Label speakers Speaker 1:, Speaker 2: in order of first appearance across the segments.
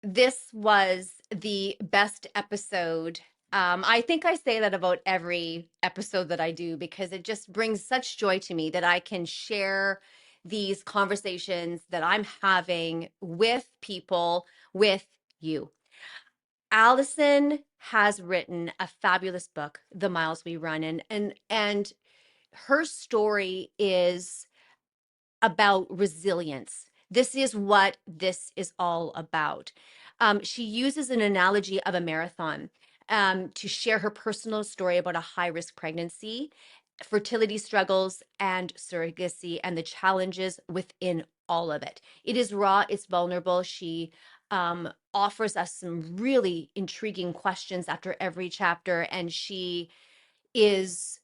Speaker 1: This was the best episode. I think I say that about every episode that I do because it just brings such joy to me that I can share these conversations that I'm having with people, with you. Allison has written a fabulous book, The Miles We Run, and her story is about resilience. This is what this is all about. She uses an analogy of a marathon to share her personal story about a high risk pregnancy, fertility struggles, and surrogacy, and the challenges within all of it. It is raw, it's vulnerable. She offers us some really intriguing questions after every chapter, and she is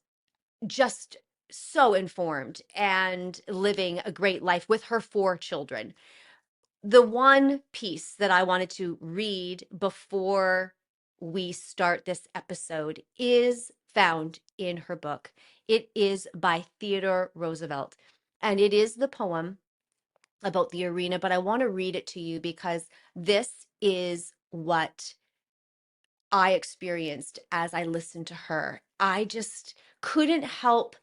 Speaker 1: just so informed and living a great life with her four children. The one piece that I wanted to read before we start this episode is found in her book. It is by Theodore Roosevelt, and it is the poem about the arena, but I want to read it to you because this is what I experienced as I listened to her. I just couldn't help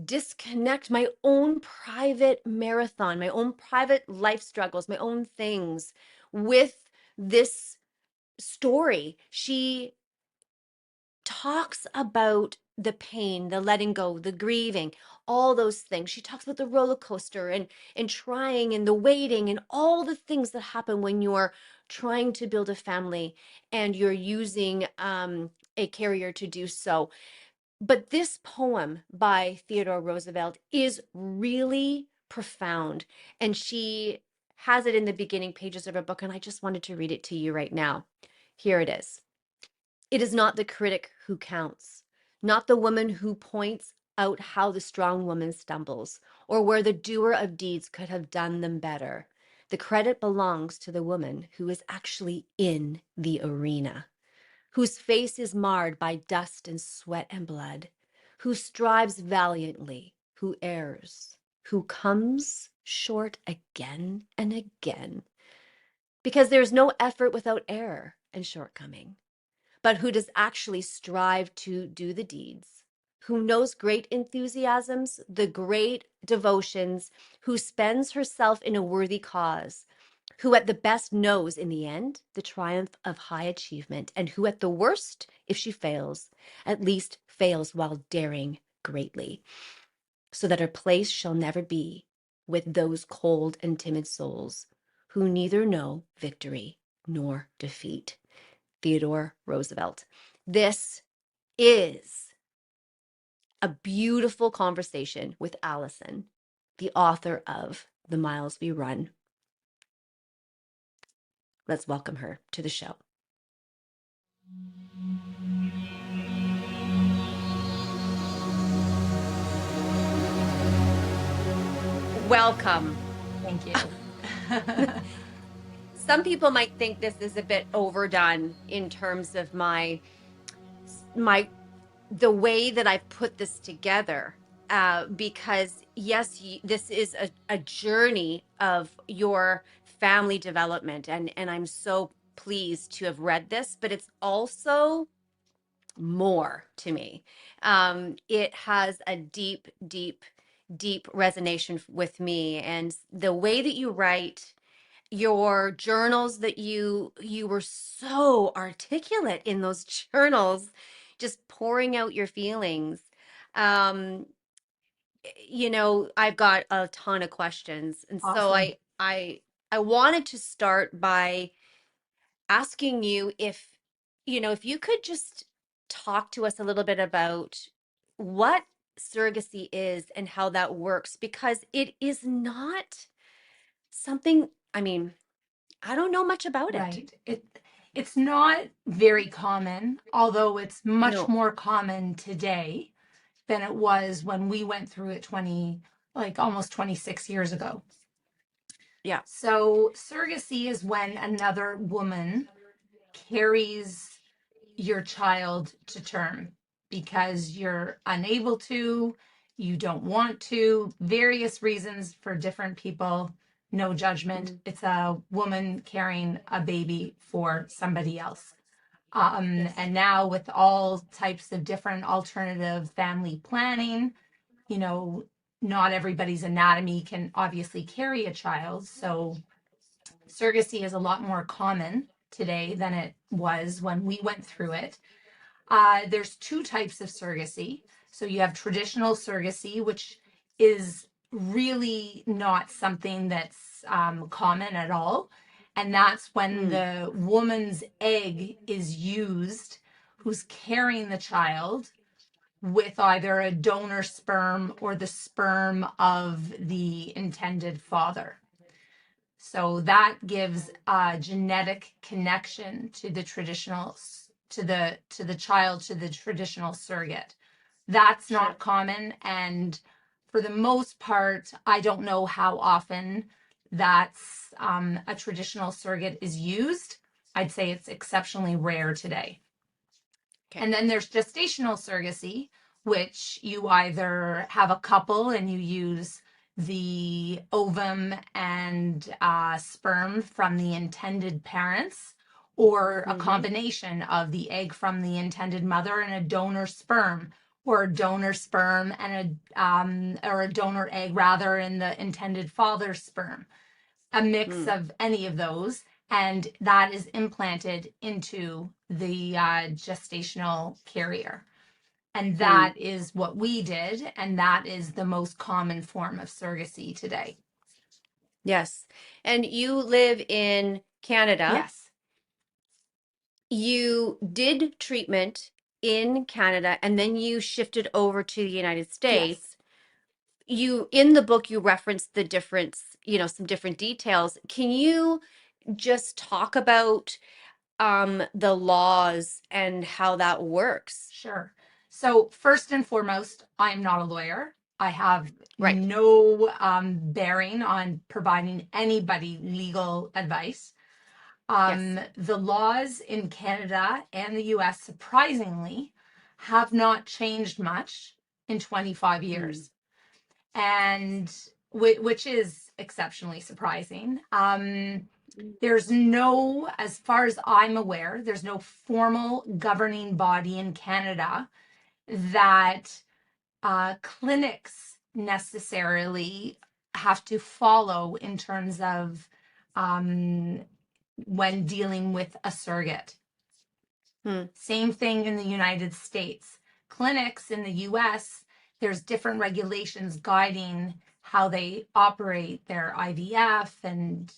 Speaker 1: disconnect my own private marathon, my own private life struggles, my own things with this story. She talks about the pain, the letting go, the grieving, all those things. She talks about the roller coaster and trying and the waiting and all the things that happen when you're trying to build a family and you're using a carrier to do so. But this poem by Theodore Roosevelt is really profound, and she has it in the beginning pages of her book, and I just wanted to read it to you right now. Here it is. It is not the critic who counts, not the woman who points out how the strong woman stumbles, or where the doer of deeds could have done them better. The credit belongs to the woman who is actually in the arena, whose face is marred by dust and sweat and blood, who strives valiantly, who errs, who comes short again and again, because there's no effort without error and shortcoming, but who does actually strive to do the deeds, who knows great enthusiasms, the great devotions, who spends herself in a worthy cause, who at the best knows in the end the triumph of high achievement, and who at the worst, if she fails, at least fails while daring greatly, so that her place shall never be with those cold and timid souls who neither know victory nor defeat. Theodore Roosevelt. This is a beautiful conversation with Allison, the author of The Miles We Run. Let's welcome her to the show. Welcome.
Speaker 2: Thank you.
Speaker 1: Some people might think this is a bit overdone in terms of the way that I've put this together, because yes, this is a journey of your family development, and I'm so pleased to have read this, but it's also more to me. It has a deep, deep, deep resonation with me, and the way that you write your journals, that you were so articulate in those journals, just pouring out your feelings. um I've got a ton of questions, and so
Speaker 2: Awesome.
Speaker 1: I wanted to start by asking you if you could just talk to us a little bit about what surrogacy is and how that works, because it is not something, I mean, I don't know much about it.
Speaker 2: Right. It's not very common, although it's much
Speaker 1: No.
Speaker 2: more common today than it was when we went through it 20, like almost 26 years ago.
Speaker 1: Yeah.
Speaker 2: So surrogacy is when another woman carries your child to term because you're unable to, you don't want to, various reasons for different people. no judgment.
Speaker 1: Mm.
Speaker 2: It's a woman carrying a baby for somebody else.
Speaker 1: Yes.
Speaker 2: And now with all types of different alternative family planning, you know, not everybody's anatomy can obviously carry a child. So surrogacy is a lot more common today than it was when we went through it. There's two types of surrogacy. So you have traditional surrogacy, which is really not something that's common at all. And that's when
Speaker 1: Mm.
Speaker 2: the woman's egg is used, who's carrying the child, with either a donor sperm or the sperm of the intended father. So that gives a genetic connection to the traditional, to the child, to the traditional surrogate. That's not
Speaker 1: Sure.
Speaker 2: common, and for the most part, I don't know how often that's a traditional surrogate is used. I'd say it's exceptionally rare today.
Speaker 1: Okay.
Speaker 2: And then there's gestational surrogacy, which you either have a couple and you use the ovum and sperm from the intended parents, or a
Speaker 1: Mm-hmm.
Speaker 2: combination of the egg from the intended mother and a donor sperm, or a donor sperm and or a donor egg rather in the intended father's sperm, a mix
Speaker 1: Mm.
Speaker 2: of any of those, and that is implanted into the gestational carrier. And
Speaker 1: Mm.
Speaker 2: that is what we did, and that is the most common form of surrogacy today.
Speaker 1: Yes. And you live in Canada.
Speaker 2: Yes,
Speaker 1: You did treatment in Canada and then you shifted over to the United
Speaker 2: yes,
Speaker 1: States. You, in the book, you referenced the difference, some different details. Can you just talk about the laws and how that works?
Speaker 2: sure. So, first and foremost, I'm not a lawyer. I have
Speaker 1: Right.
Speaker 2: no bearing on providing anybody legal advice.
Speaker 1: Yes.
Speaker 2: The laws in Canada and the US, surprisingly, have not changed much in 25
Speaker 1: Mm.
Speaker 2: years, and which is exceptionally surprising. There's no, as far as I'm aware, there's no formal governing body in Canada that clinics necessarily have to follow in terms of um, when dealing with a surrogate.
Speaker 1: Mm.
Speaker 2: Same thing in the United States. Clinics in the US, there's different regulations guiding how they operate their IVF and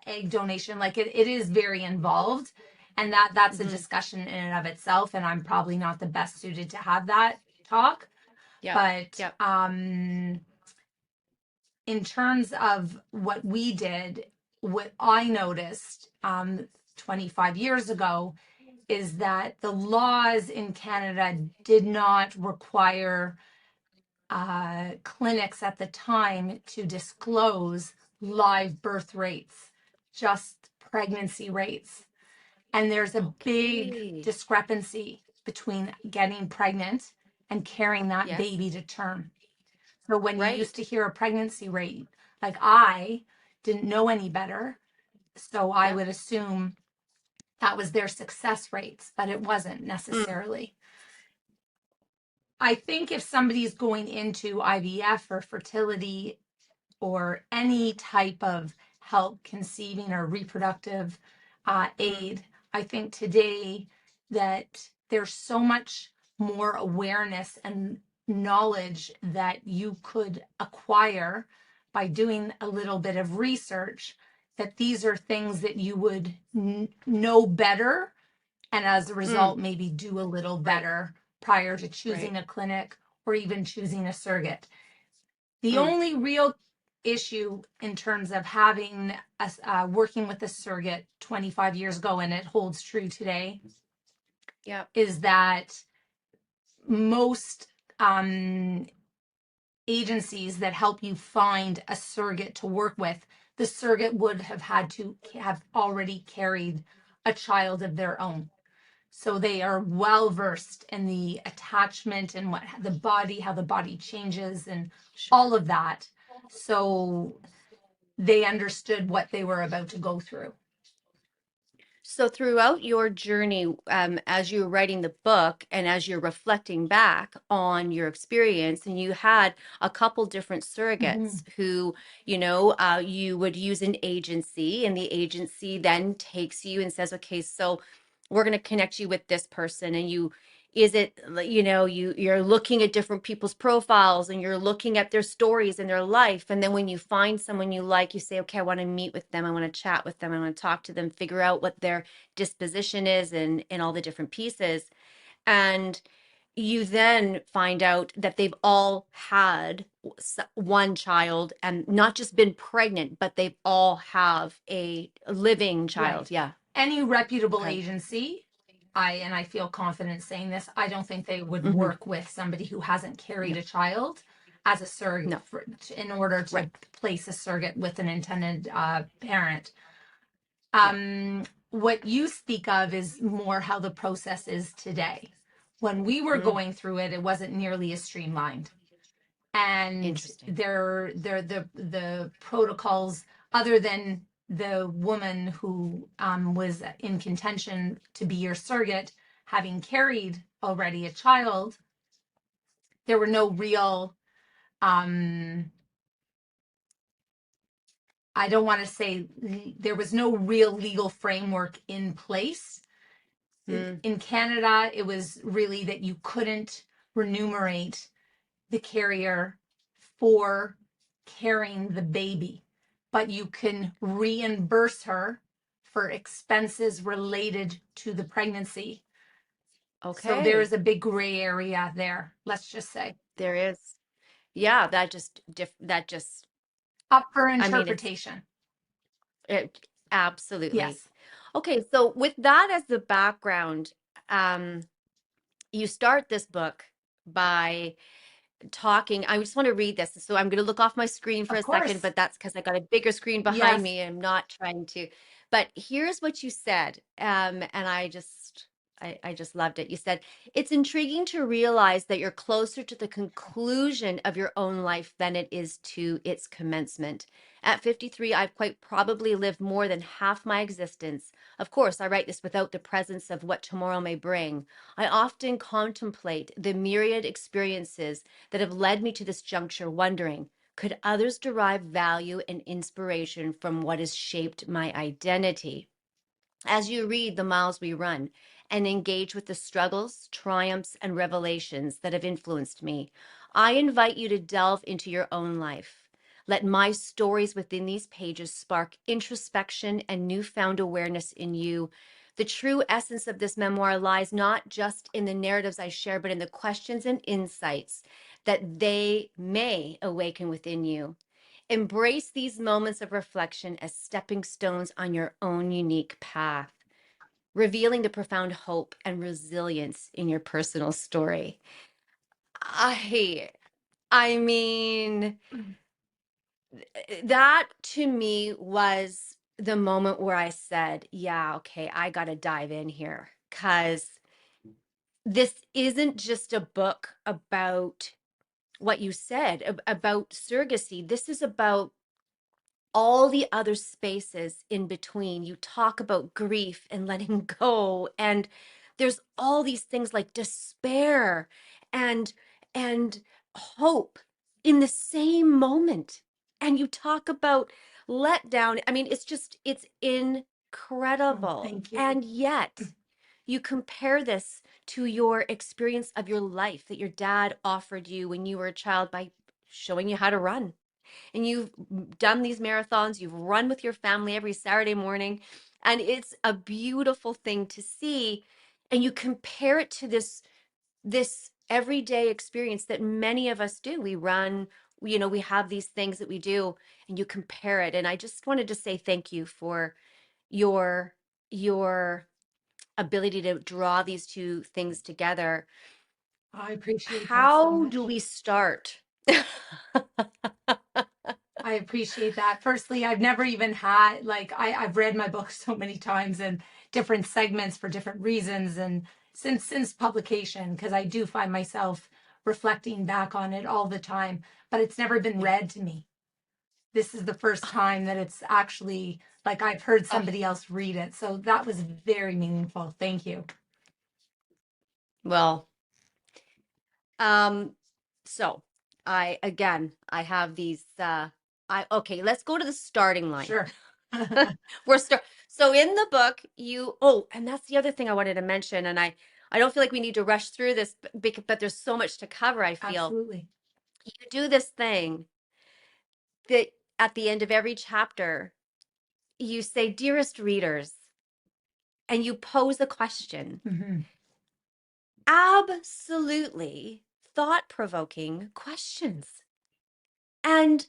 Speaker 2: egg donation. Like it is very involved. And that's a
Speaker 1: Mm-hmm.
Speaker 2: discussion in and of itself. And I'm probably not the best suited to have that talk.
Speaker 1: Yep.
Speaker 2: But
Speaker 1: Yep.
Speaker 2: in terms of what we did, what I noticed 25 years ago is that the laws in Canada did not require clinics at the time to disclose live birth rates, just pregnancy rates. And there's a big
Speaker 1: Okay.
Speaker 2: discrepancy between getting pregnant and carrying that
Speaker 1: Yes.
Speaker 2: baby to term. So when you used to
Speaker 1: Right.
Speaker 2: hear a pregnancy rate, like I didn't know any better, so I
Speaker 1: Yep.
Speaker 2: would assume that was their success rates, but it wasn't
Speaker 1: Mm.
Speaker 2: necessarily. I think if somebody's going into IVF or fertility or any type of help conceiving or reproductive
Speaker 1: Mm.
Speaker 2: aid, I think today that there's so much more awareness and knowledge that you could acquire by doing a little bit of research, that these are things that you would know better, and as a
Speaker 1: Mm.
Speaker 2: result maybe do a little
Speaker 1: Right.
Speaker 2: better prior to choosing
Speaker 1: Right.
Speaker 2: a clinic or even choosing a surrogate. The
Speaker 1: Mm.
Speaker 2: only real issue in terms of having working with a surrogate 25 years ago, and it holds true today,
Speaker 1: Yep.
Speaker 2: is that most agencies that help you find a surrogate to work with, the surrogate would have had to have already carried a child of their own. So they are well versed in the attachment and what the body, how the body changes and
Speaker 1: Sure.
Speaker 2: all of that. So they understood what they were about to go through.
Speaker 1: So throughout your journey, as you were writing the book and as you're reflecting back on your experience, and you had a couple different
Speaker 2: Mm-hmm.
Speaker 1: surrogates who, you would use an agency, and the agency then takes you and says, okay, so we're going to connect you with this person, and is it, you're looking at different people's profiles and you're looking at their stories and their life. And then when you find someone you like, you say, okay, I want to meet with them. I want to chat with them. I want to talk to them, figure out what their disposition is and all the different pieces. And you then find out that they've all had one child and not just been pregnant, but they've all have a living child.
Speaker 2: Right.
Speaker 1: Yeah.
Speaker 2: Any reputable
Speaker 1: Okay.
Speaker 2: agency, I feel confident saying this, I don't think they would
Speaker 1: Hmm.
Speaker 2: work with somebody who hasn't carried
Speaker 1: No,
Speaker 2: a child as a surrogate
Speaker 1: no.
Speaker 2: in order to
Speaker 1: Right.
Speaker 2: place a surrogate with an intended parent.
Speaker 1: Yeah.
Speaker 2: What you speak of is more how the process is today. When we were
Speaker 1: Mm,
Speaker 2: going through it, it wasn't nearly as streamlined. And
Speaker 1: interesting.
Speaker 2: the protocols, other than the woman who was in contention to be your surrogate having carried already a child, there were no real um I don't want to say there was no real legal framework in place.
Speaker 1: Mm,
Speaker 2: In Canada, it was really that you couldn't remunerate the carrier for carrying the baby, but you can reimburse her for expenses related to the pregnancy. So there is
Speaker 1: okay.
Speaker 2: a big gray area there, let's just say,
Speaker 1: There is. Yeah, that just
Speaker 2: up for
Speaker 1: I mean
Speaker 2: interpretation.
Speaker 1: it absolutely.
Speaker 2: Yes,
Speaker 1: Okay, so with that as the background, um you start this book by talking. I just want to read this. So I'm going to look off my screen for
Speaker 2: of
Speaker 1: a second,
Speaker 2: course.
Speaker 1: but that's because I got a bigger screen behind
Speaker 2: Yes,
Speaker 1: me. I'm not trying to. But here's what you said. And I just loved it. You said, it's intriguing to realize that you're closer to the conclusion of your own life than it is to its commencement. At 53, I've quite probably lived more than half my existence. Of course, I write this without the presence of what tomorrow may bring. I often contemplate the myriad experiences that have led me to this juncture, wondering, could others derive value and inspiration from what has shaped my identity? As you read The Miles We Run and engage with the struggles, triumphs, and revelations that have influenced me, I invite you to delve into your own life. Let my stories within these pages spark introspection and newfound awareness in you. The true essence of this memoir lies not just in the narratives I share, but in the questions and insights that they may awaken within you. Embrace these moments of reflection as stepping stones on your own unique path, revealing the profound hope and resilience in your personal story. I I mean, that to me was the moment where I said, yeah, okay, I got to dive in here cuz this isn't just a book about what you said about surrogacy. This is about all the other spaces in between. You talk about grief and letting go, and there's all these things like despair and and hope in the same moment. And you talk about letdown. I mean, it's
Speaker 2: oh,
Speaker 1: incredible.
Speaker 2: thank you.
Speaker 1: And yet you compare this to your experience of your life that your dad offered you when you were a child by showing you how to run, and you've done these marathons, you've run with your family every Saturday morning, and it's a beautiful thing to see. And you compare it to this everyday experience that many of us do. We run, we have these things that we do, and you compare it. And I just wanted to say thank you for your ability to draw these two things together.
Speaker 2: I appreciate that so
Speaker 1: How do
Speaker 2: much.
Speaker 1: we start?
Speaker 2: I appreciate that. Firstly, I've never even had like I've read my book so many times in different segments for different reasons and since publication, because I do find myself reflecting back on it all the time, but it's never been
Speaker 1: Yeah.
Speaker 2: read to me. this is the first time that it's actually like I've heard
Speaker 1: Oh,
Speaker 2: somebody else read it. So that was very meaningful. Thank you.
Speaker 1: well, um, so I have these okay, let's go to the starting line.
Speaker 2: Sure.
Speaker 1: We're start so in the book you oh, and that's the other thing I wanted to mention, and I don't feel like we need to rush through this, but there's so much to cover, I feel.
Speaker 2: Absolutely.
Speaker 1: You do this thing that at the end of every chapter, you say, "Dearest readers," and you pose a question.
Speaker 2: Hmm.
Speaker 1: Absolutely thought-provoking questions. And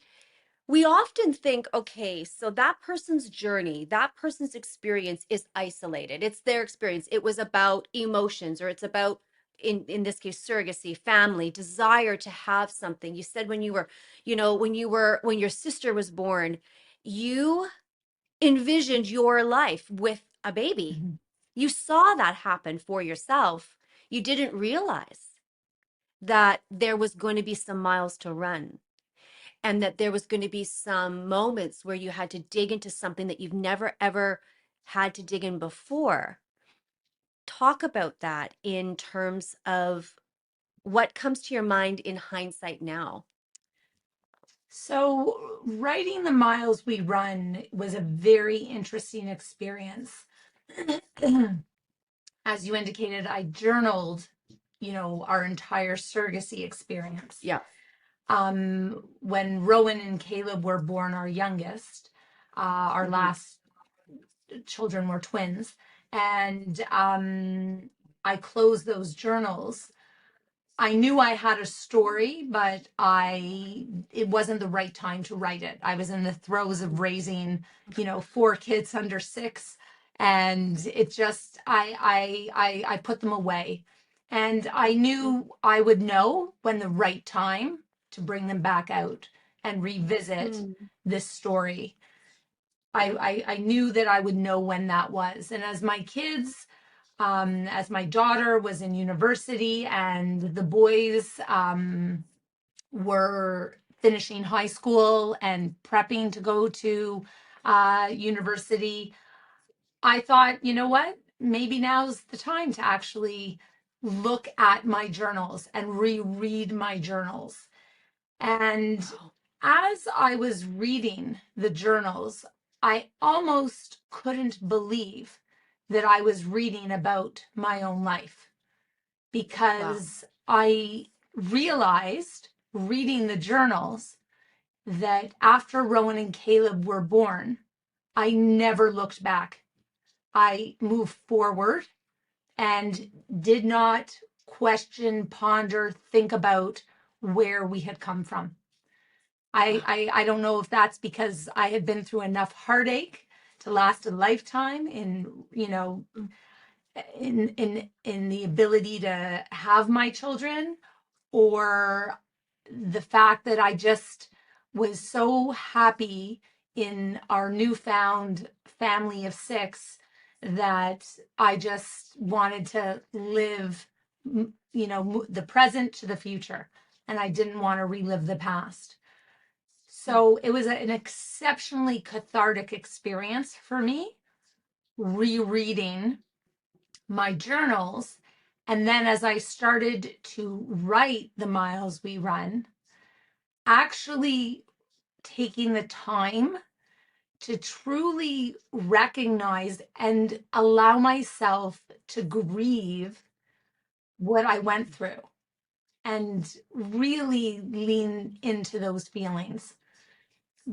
Speaker 1: we often think, okay, so that person's journey, that person's experience is isolated. It's their experience. It was about emotions, or it's about, in this case, surrogacy, family, desire to have something. You said when you were, when your sister was born, you envisioned your life with a baby.
Speaker 2: Hmm.
Speaker 1: You saw that happen for yourself. You didn't realize that there was going to be some miles to run, and that there was going to be some moments where you had to dig into something that you've never ever had to dig in before. Talk about that in terms of what comes to your mind in hindsight now.
Speaker 2: So writing The Miles We Run was a very interesting experience. As you indicated, I journaled, our entire surrogacy experience.
Speaker 1: Yeah.
Speaker 2: When Rowan and Caleb were born, our youngest, our
Speaker 1: Hmm.
Speaker 2: last children were twins, and I closed those journals. I knew I had a story, but it wasn't the right time to write it. I was in the throes of raising, four kids under six, and it just I put them away. And I knew I would know when the right time to bring them back out and revisit
Speaker 1: Mm.
Speaker 2: this story. I knew that I would know when that was. And as my daughter was in university and the boys were finishing high school and prepping to go to university, I thought, you know what? Maybe now's the time to actually look at my journals and reread my journals. And
Speaker 1: Wow.
Speaker 2: as I was reading the journals, I almost couldn't believe that I was reading about my own life,
Speaker 1: Wow.
Speaker 2: because I realized reading the journals that after Rowan and Caleb were born, I never looked back. I moved forward and did not question, ponder, think about where we had come from. I,
Speaker 1: Wow.
Speaker 2: I I don't know if that's because I had been through enough heartache to last a lifetime in, in the ability to have my children, or the fact that I just was so happy in our newfound family of six that I just wanted to live, the present to the future, and I didn't want to relive the past. So it was an exceptionally cathartic experience for me rereading my journals. And then as I started to write The Miles We Run, actually taking the time to truly recognize and allow myself to grieve what I went through and really lean into those feelings,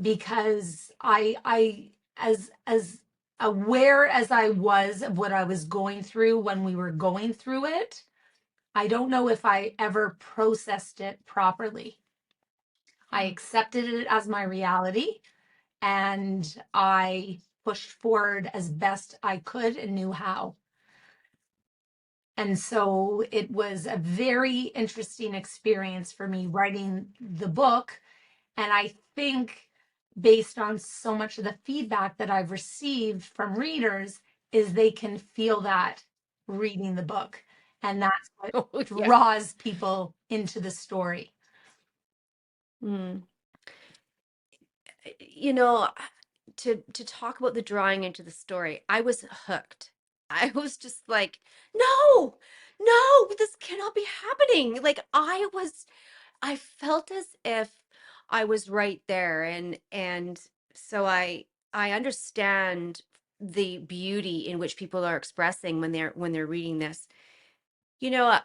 Speaker 2: because I as aware as I was of what I was going through when we were going through it, I don't know if I ever processed it properly. I accepted it as my reality, and I pushed forward as best I could and knew how. And so it was a very interesting experience for me writing the book. And I think, based on so much of the feedback that I've received from readers, is they can feel that reading the book. And that's what
Speaker 1: Oh, yeah.
Speaker 2: draws people into the story.
Speaker 1: Mm. you know, to talk about the drawing into the story, I was hooked. I was just like, no, no, this cannot be happening. Like I felt as if I was right there, and so I understand the beauty in which people are expressing when they're reading this. You know,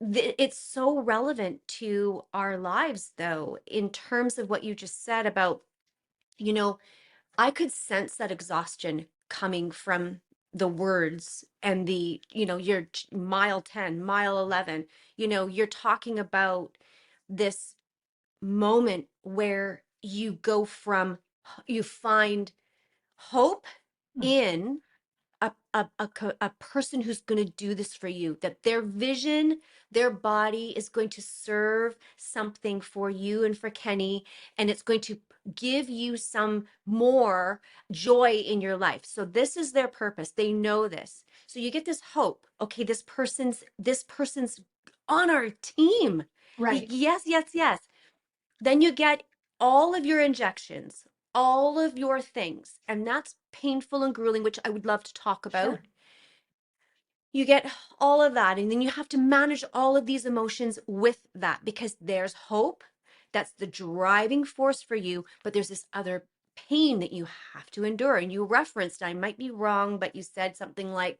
Speaker 1: it's so relevant to our lives though, in terms of what you just said about, you know, I could sense that exhaustion coming from the words and the, you know, your mile 10, mile 11, you know, you're talking about this moment where you go from, you find hope in a person who's going to do this for you, that their vision, their body is going to serve something for you and for Kenny, and it's going to give you some more joy in your life. So this is their purpose. They know this. So you get this hope. Okay, this person's on our team.
Speaker 2: Right.
Speaker 1: Yes, yes, yes. Then you get all of your injections, all of your things, and that's painful and grueling, which I would love to talk about.
Speaker 2: Sure.
Speaker 1: You get all of that, and then you have to manage all of these emotions with that because there's hope. That's the driving force for you, but there's this other pain that you have to endure. And you referenced, I might be wrong, but you said something like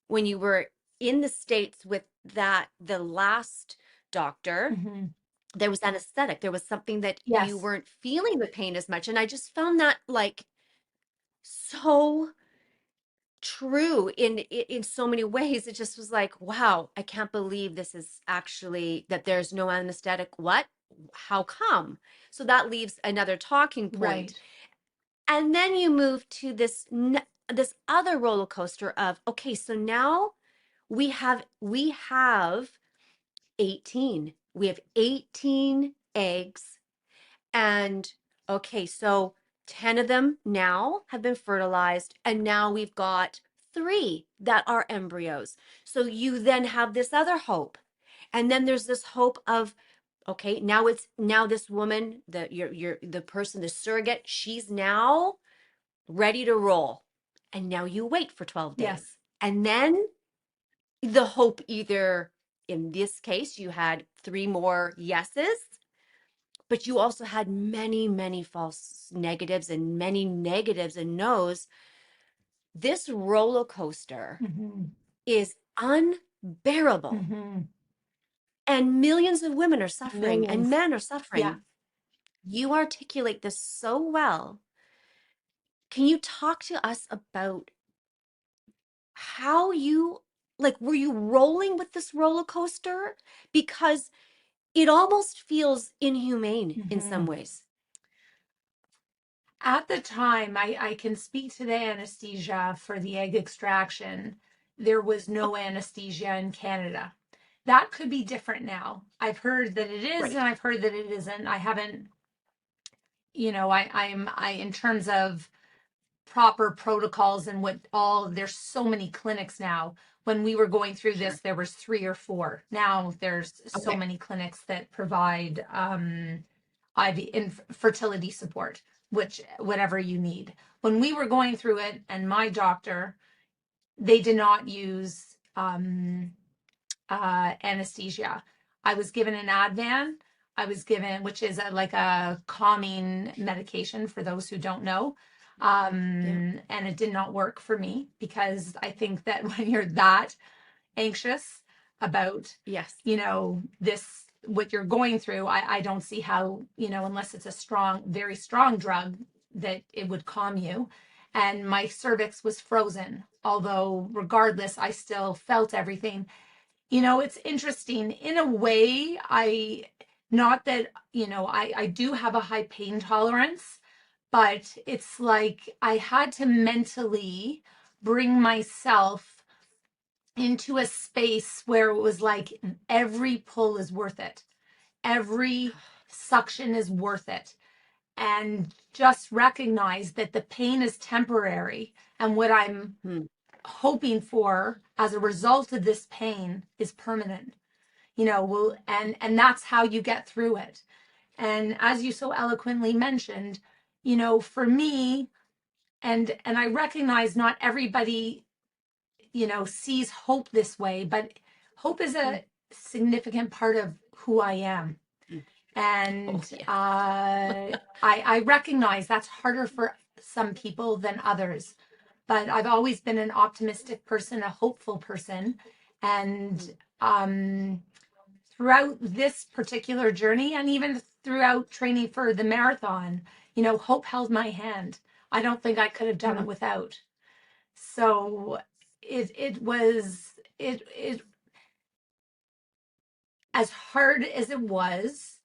Speaker 1: when you were in the States with the last doctor,
Speaker 2: Hmm.
Speaker 1: there was anesthetic. There was something that you
Speaker 2: Yes.
Speaker 1: weren't feeling the pain as much. And I just found that like so true in so many ways. It just was like, wow, I can't believe this is actually that there's no anesthetic. What? How come? So that leaves another talking point.
Speaker 2: Right.
Speaker 1: And then you move to this other roller coaster of, okay, so now we have 18. We have 18 eggs. And okay, so 10 of them now have been fertilized, and now we've got three that are embryos. So you then have this other hope. And then there's this hope of, okay, now this woman, the person, the surrogate, she's now ready to roll. And now you wait for 12 days.
Speaker 2: Yes.
Speaker 1: And then the hope, either in this case, you had three more yeses, but you also had many, many false negatives and many negatives and no's. This roller coaster
Speaker 2: Hmm.
Speaker 1: is unbearable.
Speaker 2: Hmm.
Speaker 1: And millions of women are suffering and
Speaker 2: Millions.
Speaker 1: men are
Speaker 2: Yeah.
Speaker 1: suffering. You articulate this so well. Can you talk to us about how you, like, were you rolling with this roller coaster? Because it almost feels inhumane in some
Speaker 2: Hmm.
Speaker 1: ways.
Speaker 2: At the time, I can speak to the anesthesia for the egg extraction. There was
Speaker 1: Oh,
Speaker 2: no anesthesia in Canada. That could be different now. I've heard that it is, and
Speaker 1: right.
Speaker 2: I've heard that it isn't. I haven't, I in terms of proper protocols and what all, there's so many clinics now. When we were going through this,
Speaker 1: Sure.
Speaker 2: there was three or four. Now there's so
Speaker 1: Okay.
Speaker 2: many clinics that provide fertility support, which whatever you need. When we were going through it, and my doctor, they did not use anesthesia. I was given an Advan. I was given, which is like a calming medication for those who don't know.
Speaker 1: Yeah.
Speaker 2: And it did not work for me because I think that when you're that anxious about,
Speaker 1: Yes.
Speaker 2: this, what you're going through, I don't see how, unless it's a strong, very strong drug, that it would calm you. And my cervix was frozen. Although, regardless, I still felt everything. It's interesting in a way. Not that, I do have a high pain tolerance, but it's like I had to mentally bring myself into a space where it was like every pull is worth it, every suction is worth it, and just recognize that the pain is temporary, and what I'm
Speaker 1: Hmm.
Speaker 2: hoping for as a result of this pain is permanent. Well, and that's how you get through it. And as you so eloquently mentioned, for me, and I recognize not everybody, sees hope this way, but hope is
Speaker 1: Mm,
Speaker 2: a significant part of who I am.
Speaker 1: mm.
Speaker 2: And
Speaker 1: Oh, yeah.
Speaker 2: I recognize that's harder for some people than others. But I've always been an optimistic person, a hopeful person. And
Speaker 1: Mm,
Speaker 2: um, throughout this particular journey, and even throughout training for the marathon, hope held my hand. I don't think I could have done it
Speaker 1: mm,
Speaker 2: without. So it was it as hard as it was,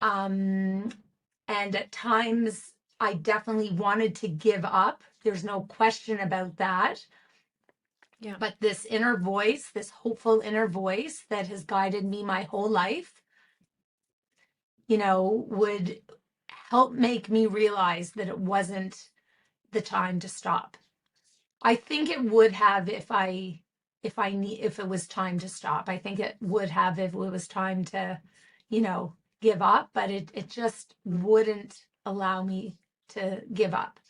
Speaker 2: um, and at times I definitely wanted to give up. There's no question about that.
Speaker 1: yeah.
Speaker 2: But this inner voice, this hopeful inner voice that has guided me my whole life, would help make me realize that it wasn't the time to stop. I think it would have if it was time to stop. I think it would have if it was time to, give up, but it just
Speaker 1: Mm,
Speaker 2: wouldn't allow me to give up.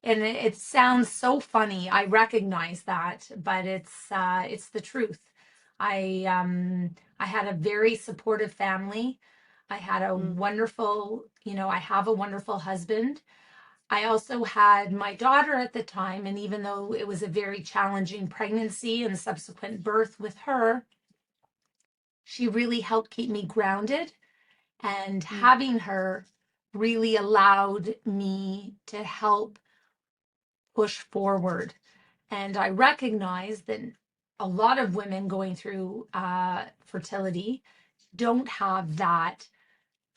Speaker 2: And it sounds so funny. I recognize that, but it's the truth. I had a very supportive family. I had a
Speaker 1: mm,
Speaker 2: wonderful, I have a wonderful husband. I also had my daughter at the time, and even though it was a very challenging pregnancy and subsequent birth with her, she really helped keep me grounded. And
Speaker 1: mm.
Speaker 2: having her really allowed me to help push forward. And I recognize that a lot of women going through fertility don't have that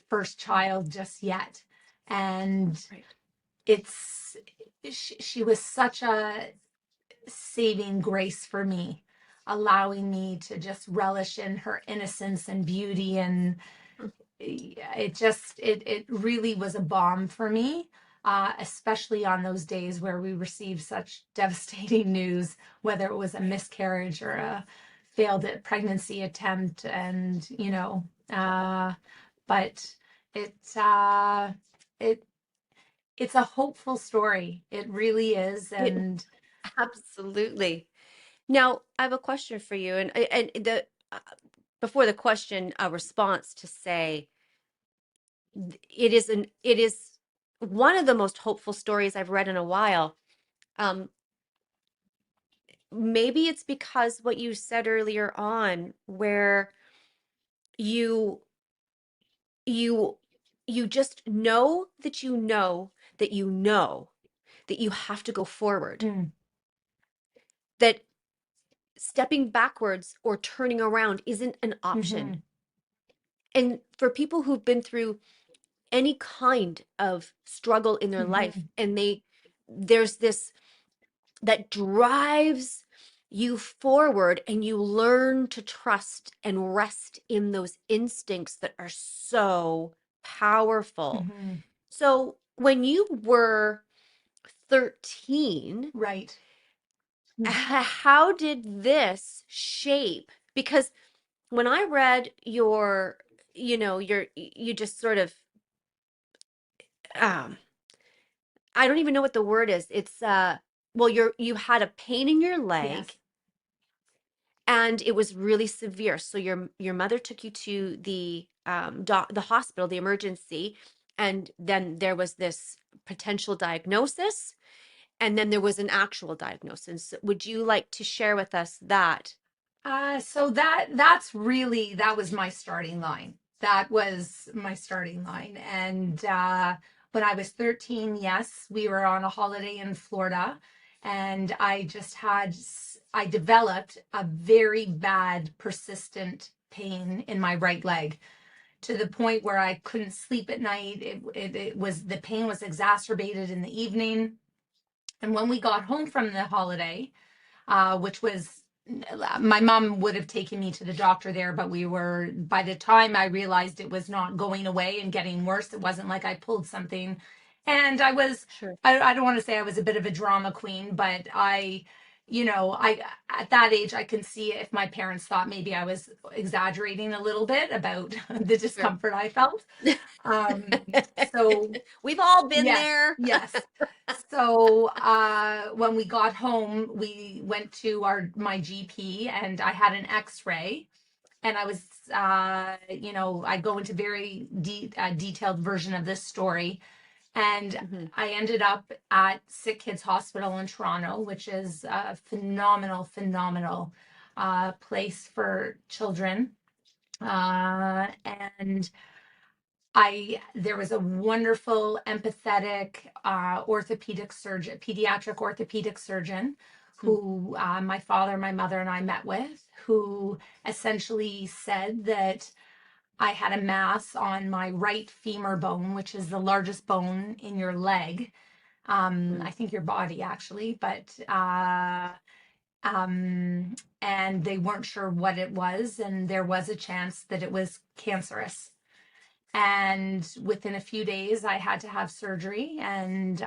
Speaker 2: first child just yet. And
Speaker 1: Right.
Speaker 2: it's, she was such a saving grace for me, allowing me to just relish in her innocence and beauty. And
Speaker 1: Mm,
Speaker 2: it really was a balm for me, especially on those days where we received such devastating news, whether it was a miscarriage or a failed pregnancy attempt. And but it it it's a hopeful story, it really is.
Speaker 1: It,
Speaker 2: And
Speaker 1: absolutely. Now, I have a question for you, and the before the question, a response to say it is one of the most hopeful stories I've read in a while. Um, Maybe it's because what you said earlier on, where you you you just know that you know that you know that you have to go forward,
Speaker 2: mm,
Speaker 1: that stepping backwards or turning around isn't an option.
Speaker 2: mhm,
Speaker 1: And for people who've been through any kind of struggle in their life,
Speaker 2: mhm,
Speaker 1: and there's this that drives you forward, and you learn to trust and rest in those instincts that are so powerful.
Speaker 2: mhm.
Speaker 1: So when you were 13,
Speaker 2: Right. Mm,
Speaker 1: how did this shape? Because when I read your, you just sort of, um, I don't even know what the word is. It's, well, you had a pain in your leg
Speaker 2: yes.
Speaker 1: and it was really severe. So your mother took you to the hospital, the emergency, and then there was this potential diagnosis, and then there was an actual diagnosis. Would you like to share with us that?
Speaker 2: So that was my starting line. That was my starting line. And when I was 13, yes, we were on a holiday in Florida, and I developed a very bad, persistent pain in my right leg, to the point where I couldn't sleep at night. The pain was exacerbated in the evening. And when we got home from the holiday, which was, my mom would have taken me to the doctor there, but by the time I realized it was not going away and getting worse, it wasn't like I pulled something. And
Speaker 1: Sure.
Speaker 2: I don't want to say I was a bit of a drama queen, but I at that age I can see if my parents thought maybe I was exaggerating a little bit about the
Speaker 1: Sure.
Speaker 2: discomfort I felt. Um, so
Speaker 1: We've all been
Speaker 2: yes,
Speaker 1: there.
Speaker 2: yes. So when we got home, we went to our my GP and I had an X-ray, and I was I go into very detailed version of this story, and
Speaker 1: Mhm.
Speaker 2: I ended up at Sick Kids Hospital in Toronto, which is a phenomenal place for children. And I there was a wonderful, empathetic orthopedic surgeon, pediatric orthopedic surgeon,
Speaker 1: Mhm.
Speaker 2: who my father, my mother, and I met with, who essentially said that I had a mass on my right femur bone, which is the largest bone in your leg. I
Speaker 1: Mhm.
Speaker 2: think your body actually, but and they weren't sure what it was, and there was a chance that it was cancerous. And within a few days, I had to have surgery, and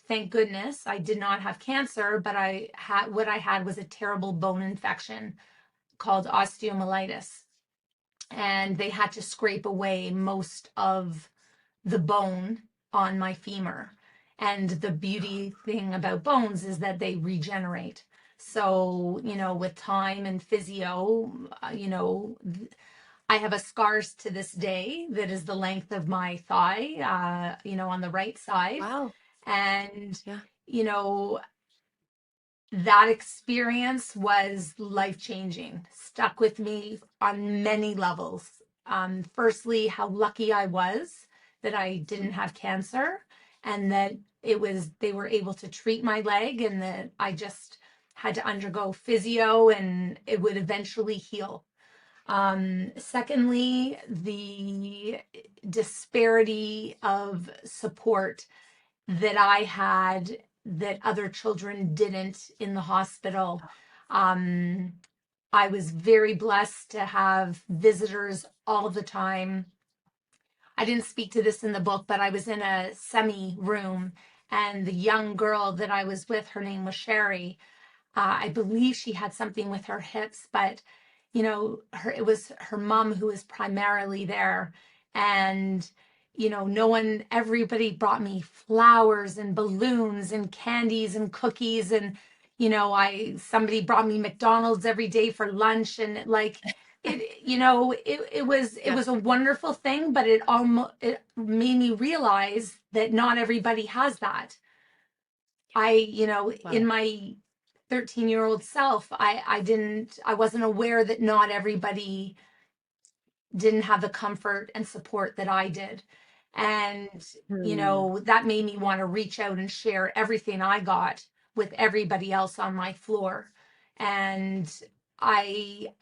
Speaker 2: thank goodness, I did not have cancer, but what I had was a terrible bone infection called osteomyelitis, and they had to scrape away most of the bone on my femur. And the beauty thing about bones is that they regenerate. So, with time and physio, I have a scars to this day that is the length of my thigh, on the right side.
Speaker 1: Wow.
Speaker 2: And,
Speaker 1: Yeah.
Speaker 2: you know, that experience was life changing, stuck with me on many levels. Firstly, how lucky I was that I didn't
Speaker 1: Mhm.
Speaker 2: have cancer, and that they were able to treat my leg, and that I just had to undergo physio and it would eventually heal. Secondly, the disparity of support that I had that other children didn't in the hospital. Um, I was very blessed to have visitors all the time. I didn't speak to this in the book, but I was in a semi room, and the young girl that I was with, her name was Sherry. I believe she had something with her hips, but it was her mom who was primarily there. And no one, everybody brought me flowers and balloons and candies and cookies, and I somebody brought me McDonald's every day for lunch, and like it
Speaker 1: Yeah.
Speaker 2: was a wonderful thing, but it made me realize that not everybody has that. In
Speaker 1: Wow.
Speaker 2: my 13-year-old self, I wasn't aware that not everybody didn't have the comfort and support that I did. And,
Speaker 1: Hmm.
Speaker 2: that made me want to reach out and share everything I got with everybody else on my floor. And I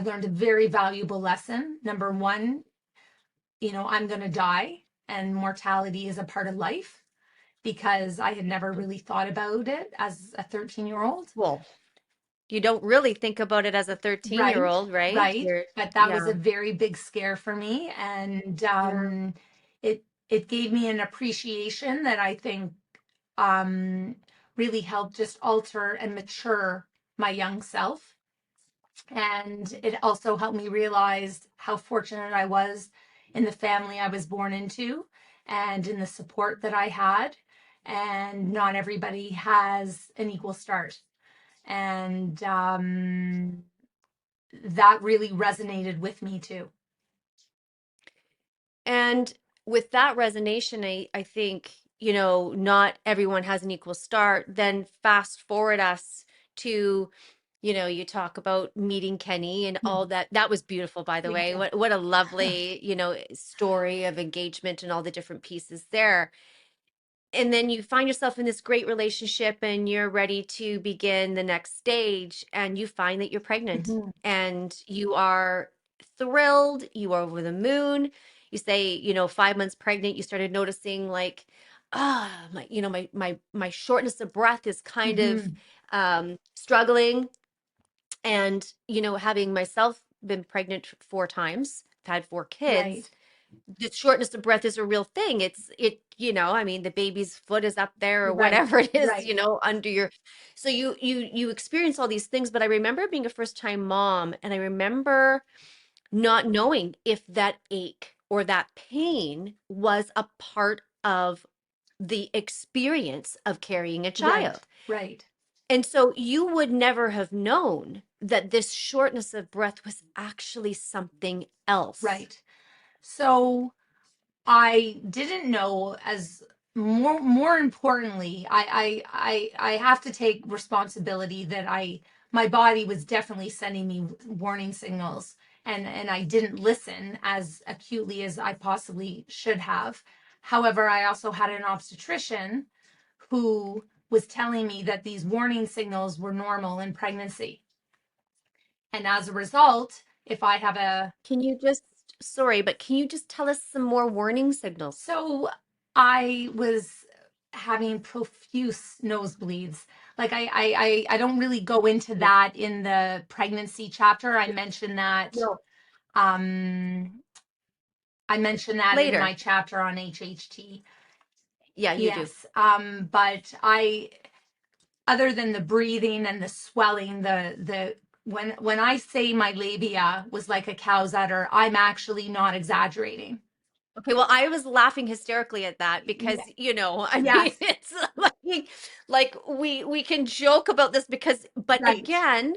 Speaker 2: learned a very valuable lesson. Number one, I'm going to die, and mortality is a part of life, because I had never really thought about it as a 13-year-old.
Speaker 1: Well, you don't really think about it as a 13-year
Speaker 2: Right,
Speaker 1: old, right?
Speaker 2: right.
Speaker 1: You're,
Speaker 2: But that was a
Speaker 1: yeah.
Speaker 2: very big scare for me. And
Speaker 1: Yeah.
Speaker 2: it gave me an appreciation that I think um, really helped just alter and mature my young self. And it also helped me realize how fortunate I was in the family I was born into, and in the support that I had. And not everybody has an equal start. And that really resonated with me too.
Speaker 1: And with that resonation, I think, not everyone has an equal start. Then fast forward us to, you talk about meeting Kenny and all that. That was beautiful, by the
Speaker 2: Thank
Speaker 1: way.
Speaker 2: you.
Speaker 1: What a lovely, story of engagement and all the different pieces there. And then you find yourself in this great relationship and you're ready to begin the next stage, and you find that you're pregnant
Speaker 2: Mhm.
Speaker 1: and you are thrilled, you are over the moon. You say, 5 months pregnant, you started noticing like, my, my shortness of breath is kind of
Speaker 2: Mhm.
Speaker 1: struggling. And, having myself been pregnant 4 times, I've had 4 kids,
Speaker 2: Right.
Speaker 1: the shortness of breath is a real thing. I mean, the baby's foot is up there or
Speaker 2: Right.
Speaker 1: whatever it is,
Speaker 2: Right.
Speaker 1: under your, so you experience all these things. But I remember being a first time mom, and I remember not knowing if that ache or that pain was a part of the experience of carrying a
Speaker 2: Right.
Speaker 1: child.
Speaker 2: Right.
Speaker 1: And so you would never have known that this shortness of breath was actually something else.
Speaker 2: Right. So I didn't know, as more importantly, I have to take responsibility that my body was definitely sending me warning signals, and I didn't listen as acutely as I possibly should have. However, I also had an obstetrician who was telling me that these warning signals were normal in pregnancy. And as a result, if I have a
Speaker 1: Can you just, sorry, but can you just tell us some more warning signals?
Speaker 2: So I was having profuse nosebleeds. Like I don't really go into
Speaker 1: Yeah.
Speaker 2: that in the pregnancy chapter.
Speaker 1: No,
Speaker 2: Um I mentioned that in
Speaker 1: later.
Speaker 2: my chapter on HHT.
Speaker 1: Yeah, you do.
Speaker 2: Yes. But I, other than the breathing and the swelling, the when I say my labia was like a cow's udder, I'm actually not exaggerating.
Speaker 1: Okay, well, I was laughing hysterically at that because,
Speaker 2: Yeah.
Speaker 1: I mean,
Speaker 2: Yes.
Speaker 1: it's like we can joke about this because, but
Speaker 2: Right.
Speaker 1: again,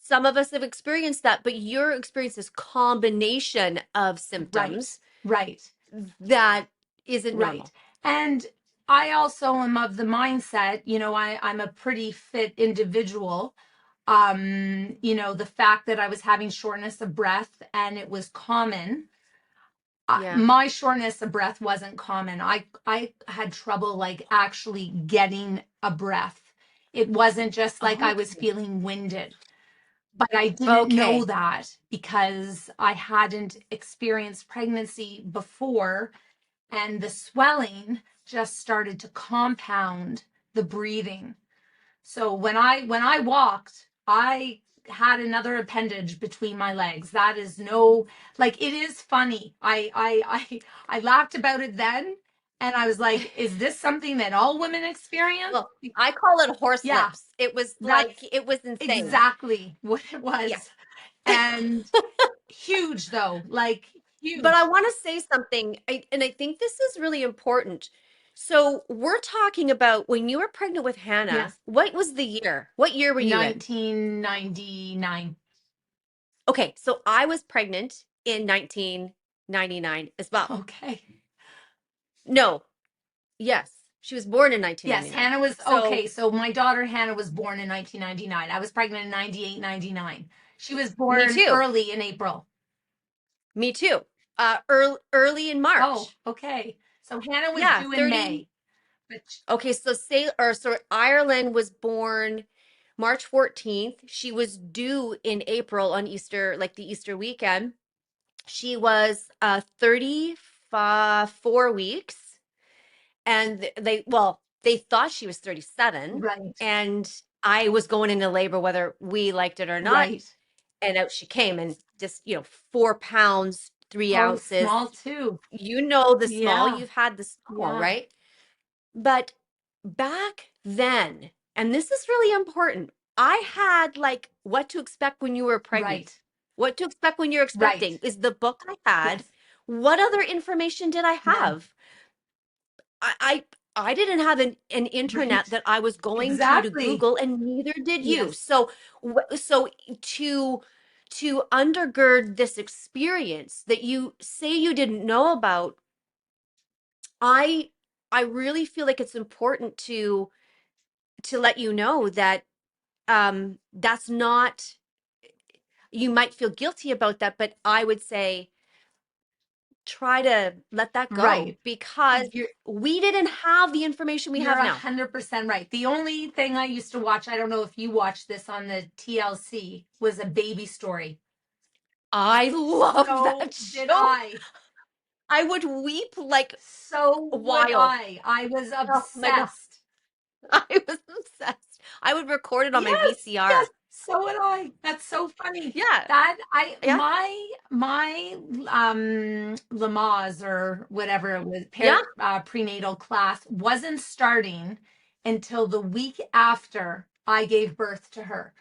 Speaker 1: some of us have experienced that, but your experience is combination of
Speaker 2: Right.
Speaker 1: symptoms
Speaker 2: Right.
Speaker 1: that isn't
Speaker 2: Right.
Speaker 1: normal.
Speaker 2: And I also am of the mindset, I'm a pretty fit individual. The fact that I was having shortness of breath and it was common.
Speaker 1: Yeah.
Speaker 2: My shortness of breath wasn't common. I had trouble like actually getting a breath. It wasn't just like I was
Speaker 1: Okay.
Speaker 2: feeling winded. But I didn't know
Speaker 1: Okay.
Speaker 2: that because I hadn't experienced pregnancy before, and the swelling just started to compound the breathing. So when I walked, I had another appendage between my legs. That is no, like, it is funny. I laughed about it then, and I was like, is this something that all women experience?
Speaker 1: Well, I call it horse
Speaker 2: Yeah,
Speaker 1: lips. It was
Speaker 2: that's
Speaker 1: like it was insane.
Speaker 2: exactly what it
Speaker 1: Yeah.
Speaker 2: was. And huge though, like
Speaker 1: But
Speaker 2: huge.
Speaker 1: I want to say something, and I think this is really important. So we're talking about when you were pregnant with Hannah,
Speaker 2: Yes.
Speaker 1: what was the year? What year were you in?
Speaker 2: 1999.
Speaker 1: Okay, so I was pregnant in 1999 as well.
Speaker 2: Okay.
Speaker 1: No, yes, she was born in
Speaker 2: Yes,
Speaker 1: 1999.
Speaker 2: Hannah was
Speaker 1: So
Speaker 2: okay. So my daughter Hannah was born in 1999. I was pregnant in 98, 99. She was
Speaker 1: me
Speaker 2: born
Speaker 1: too.
Speaker 2: early in April.
Speaker 1: Me too. Early in
Speaker 2: Oh,
Speaker 1: March.
Speaker 2: okay. So Hannah was
Speaker 1: Yeah,
Speaker 2: due in
Speaker 1: 30.
Speaker 2: May. But
Speaker 1: Okay, so Ireland was born March 14th. She was due in April on Easter, like the Easter weekend. She was 34 weeks, and they thought she was 37,
Speaker 2: right,
Speaker 1: and I was going into labor whether we liked it or not,
Speaker 2: right.
Speaker 1: and out she came, and just, 4 pounds, three
Speaker 2: Oh,
Speaker 1: ounces.
Speaker 2: small too.
Speaker 1: The small,
Speaker 2: Yeah,
Speaker 1: you've had the small,
Speaker 2: yeah.
Speaker 1: right? But back then, and this is really important, I had like What to Expect When You Were
Speaker 2: Right,
Speaker 1: Pregnant. What to Expect When You're
Speaker 2: right.
Speaker 1: Expecting is the book I had.
Speaker 2: Yes,
Speaker 1: What other information did I
Speaker 2: none.
Speaker 1: have? I I didn't have an
Speaker 2: Right.
Speaker 1: internet that I was going to
Speaker 2: Exactly.
Speaker 1: Google, and neither did you.
Speaker 2: Yes,
Speaker 1: So to undergird this experience that you say you didn't know about, I I really feel like it's important to let you know that that's not, you might feel guilty about that, but I would say try to let that go
Speaker 2: right.
Speaker 1: because
Speaker 2: You're
Speaker 1: we didn't have the information we
Speaker 2: You're
Speaker 1: have
Speaker 2: a
Speaker 1: now.
Speaker 2: hundred percent right. The only thing I used to watch, I don't know if you watched this on the TLC, was A Baby Story.
Speaker 1: I love
Speaker 2: So
Speaker 1: that
Speaker 2: did
Speaker 1: show.
Speaker 2: I.
Speaker 1: I would weep like
Speaker 2: So
Speaker 1: a
Speaker 2: would
Speaker 1: while.
Speaker 2: I. I was
Speaker 1: Oh my God.
Speaker 2: obsessed.
Speaker 1: I was obsessed. I would record it on my
Speaker 2: Yes, yes.
Speaker 1: VCR.
Speaker 2: So would I. That's so funny.
Speaker 1: Yeah.
Speaker 2: That I
Speaker 1: Yeah.
Speaker 2: my Lamaze or whatever it was
Speaker 1: Yeah.
Speaker 2: prenatal class wasn't starting until the week after I gave birth to her.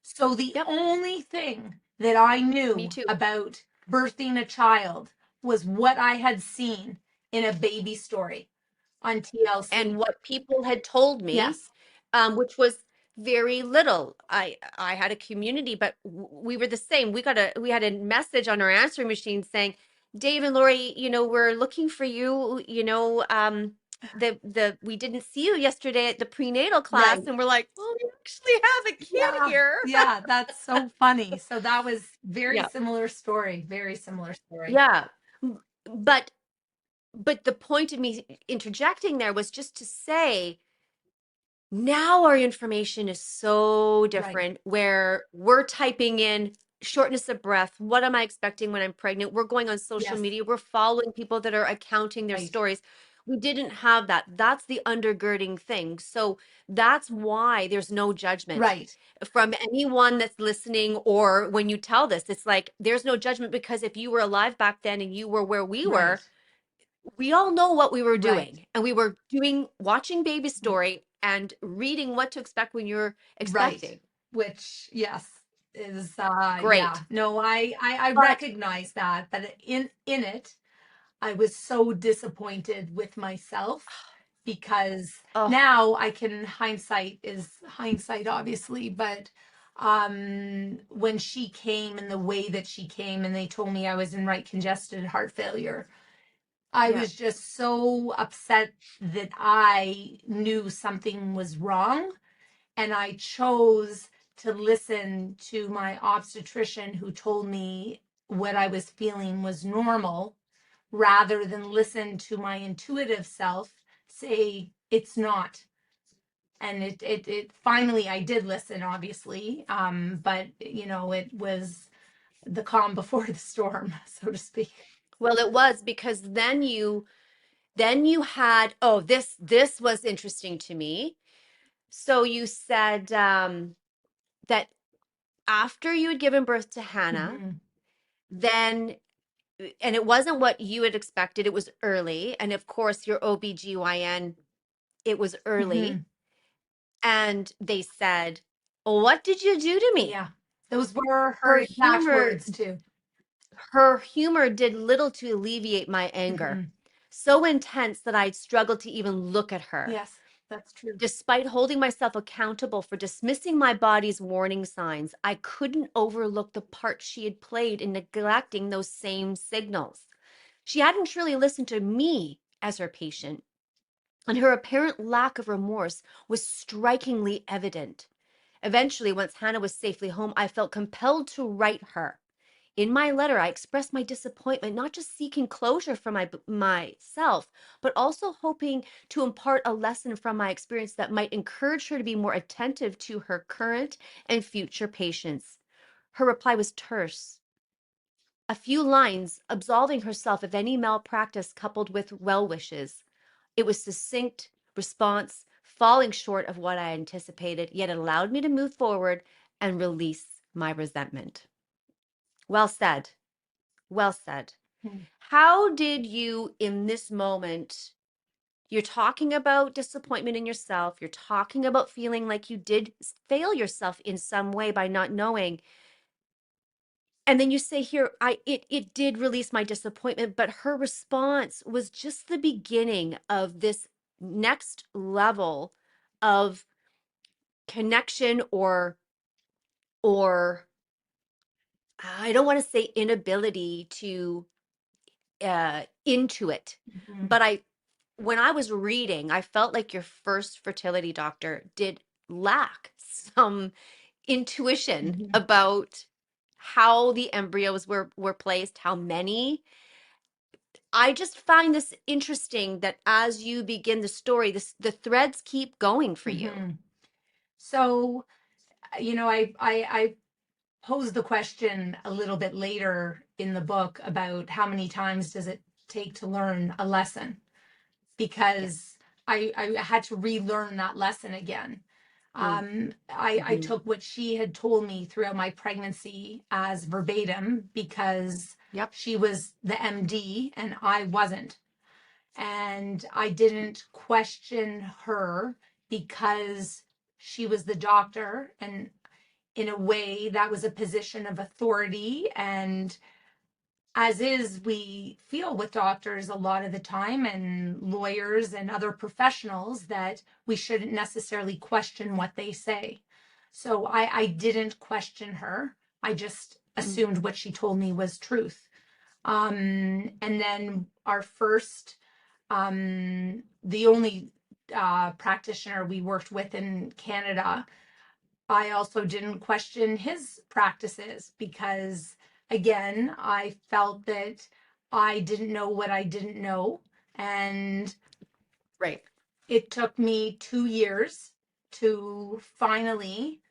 Speaker 2: So the
Speaker 1: Yep.
Speaker 2: only thing that I
Speaker 1: Me
Speaker 2: knew
Speaker 1: too.
Speaker 2: about birthing a child was what I had seen in a baby story on
Speaker 1: And
Speaker 2: TLC.
Speaker 1: what people had told me,
Speaker 2: Yes.
Speaker 1: which was very little. I had a community, but we were the same. We had a message on our answering machine saying, Dave and Lori, we're looking for you. The we didn't see you yesterday at the prenatal class,
Speaker 2: Right.
Speaker 1: and we're like, well, we actually have a kid
Speaker 2: Yeah,
Speaker 1: here.
Speaker 2: yeah, that's so funny. So that was very
Speaker 1: Yeah,
Speaker 2: similar story, very similar story.
Speaker 1: yeah. But the point of me interjecting there was just to say now our information is so
Speaker 2: Right.
Speaker 1: different where we're typing in shortness of breath. What am I expecting when I'm pregnant? We're going on social
Speaker 2: Yes.
Speaker 1: media. We're following people that are accounting their
Speaker 2: Right.
Speaker 1: stories. We didn't have that. That's the undergirding thing. So that's why there's no judgment
Speaker 2: Right.
Speaker 1: from anyone that's listening, or when you tell this, it's like there's no judgment because if you were alive back then and you were where we
Speaker 2: Right.
Speaker 1: were, we all know what we were
Speaker 2: Right.
Speaker 1: doing, and we were watching baby story and reading what to expect when you're
Speaker 2: Right.
Speaker 1: expecting.
Speaker 2: Which, yes, is yeah.
Speaker 1: Great.
Speaker 2: No, I
Speaker 1: But
Speaker 2: recognize that, but in it I was so disappointed with myself because
Speaker 1: oh,
Speaker 2: now I can hindsight is hindsight obviously, but when she came and the way that she came and they told me I was in right congested heart failure, I
Speaker 1: yeah.
Speaker 2: was just so upset that I knew something was wrong, and I chose to listen to my obstetrician who told me what I was feeling was normal rather than listen to my intuitive self say it's not. And it finally I did listen, obviously, but it was the calm before the storm, so to speak.
Speaker 1: Well, it was because then you had, oh, this was interesting to me. So you said that after you had given birth to Hannah,
Speaker 2: Hmm.
Speaker 1: then and it wasn't what you had expected, it was early, and of course your OBGYN, it was early.
Speaker 2: Hmm.
Speaker 1: And they said, "Well, what did you do to me?"
Speaker 2: Yeah, those were her
Speaker 1: Her
Speaker 2: exact
Speaker 1: humor,
Speaker 2: words too.
Speaker 1: her humor did little to alleviate my anger.
Speaker 2: Hmm.
Speaker 1: So intense that I'd struggled to even look at her.
Speaker 2: Yes, that's true.
Speaker 1: Despite holding myself accountable for dismissing my body's warning signs, I couldn't overlook the part she had played in neglecting those same signals. She hadn't truly listened to me as her patient, and her apparent lack of remorse was strikingly evident. Eventually, once Hannah was safely home, I felt compelled to write her. In my letter, I expressed my disappointment, not just seeking closure for myself, but also hoping to impart a lesson from my experience that might encourage her to be more attentive to her current and future patients. Her reply was terse, a few lines absolving herself of any malpractice coupled with well wishes. It was succinct response, falling short of what I anticipated, yet it allowed me to move forward and release my resentment. Well said. Well said.
Speaker 2: Mhm.
Speaker 1: How did you, in this moment, you're talking about disappointment in yourself, you're talking about feeling like you did fail yourself in some way by not knowing. And then you say here, it did release my disappointment, but her response was just the beginning of this next level of connection, or I don't want to say inability to intuit,
Speaker 2: Mhm.
Speaker 1: but I when I was reading, I felt like your first fertility doctor did lack some intuition
Speaker 2: Mhm.
Speaker 1: about how the embryos were placed, how many. I just find this interesting that as you begin the story, the threads keep going for you.
Speaker 2: Mhm. So, I posed the question a little bit later in the book about how many times does it take to learn a lesson,
Speaker 1: Yes.
Speaker 2: because I had to relearn that lesson again.
Speaker 1: Mm.
Speaker 2: I
Speaker 1: Hmm.
Speaker 2: took what she had told me throughout my pregnancy as verbatim because
Speaker 1: Yep.
Speaker 2: she was the MD and I wasn't. And I didn't question her because she was the doctor. And in a way, that was a position of authority. And as is, we feel with doctors a lot of the time and lawyers and other professionals that we shouldn't necessarily question what they say. So I didn't question her. I just
Speaker 1: Mm.
Speaker 2: assumed what she told me was truth. And then our first, the only practitioner we worked with in Canada, I also didn't question his practices because, again, I felt that I didn't know what I didn't know. And
Speaker 1: Right.
Speaker 2: it took me 2 years to finally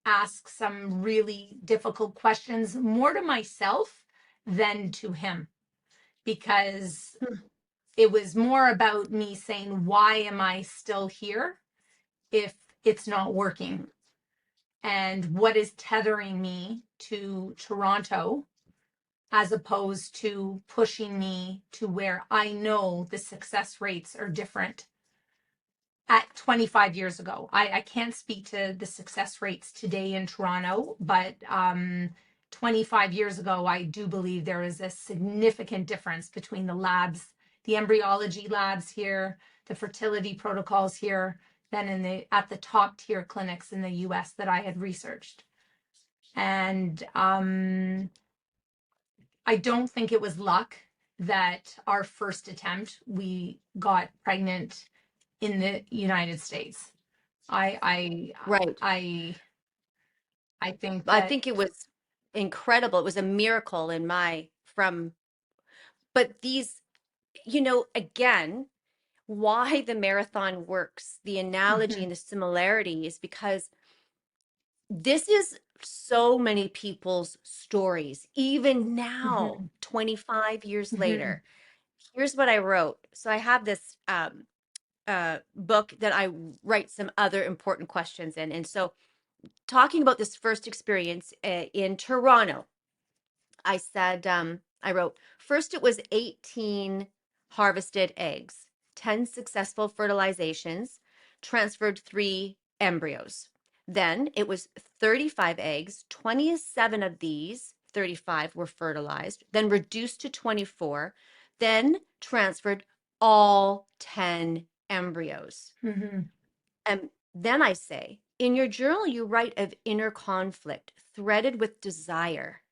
Speaker 2: ask some really difficult questions, more to myself than to him, because
Speaker 1: Mm.
Speaker 2: it was more about me saying, why am I still here if it's not working? And what is tethering me to Toronto as opposed to pushing me to where I know the success rates are different at 25 years ago. I can't speak to the success rates today in Toronto, but 25 years ago, I do believe there is a significant difference between the labs, the embryology labs here, the fertility protocols here, than in the at the top tier clinics in the US that I had researched. And I don't think it was luck that our first attempt we got pregnant in the United States. I I
Speaker 1: Right.
Speaker 2: I I think
Speaker 1: I
Speaker 2: that
Speaker 1: think it was incredible. It was a miracle but again, why the marathon works, the analogy
Speaker 2: mhm,
Speaker 1: and the similarity is because this is so many people's stories, even now,
Speaker 2: mhm,
Speaker 1: 25 years
Speaker 2: mhm.
Speaker 1: later. Here's what I wrote. So I have this book that I write some other important questions in. And so, talking about this first experience in Toronto, I wrote, first it was 18 harvested eggs, 10 successful fertilizations, transferred 3 embryos. Then it was 35 eggs, 27 of these, 35 were fertilized, then reduced to 24, then transferred all 10 embryos.
Speaker 2: Mhm.
Speaker 1: And then I say, in your journal, you write of inner conflict threaded with desire.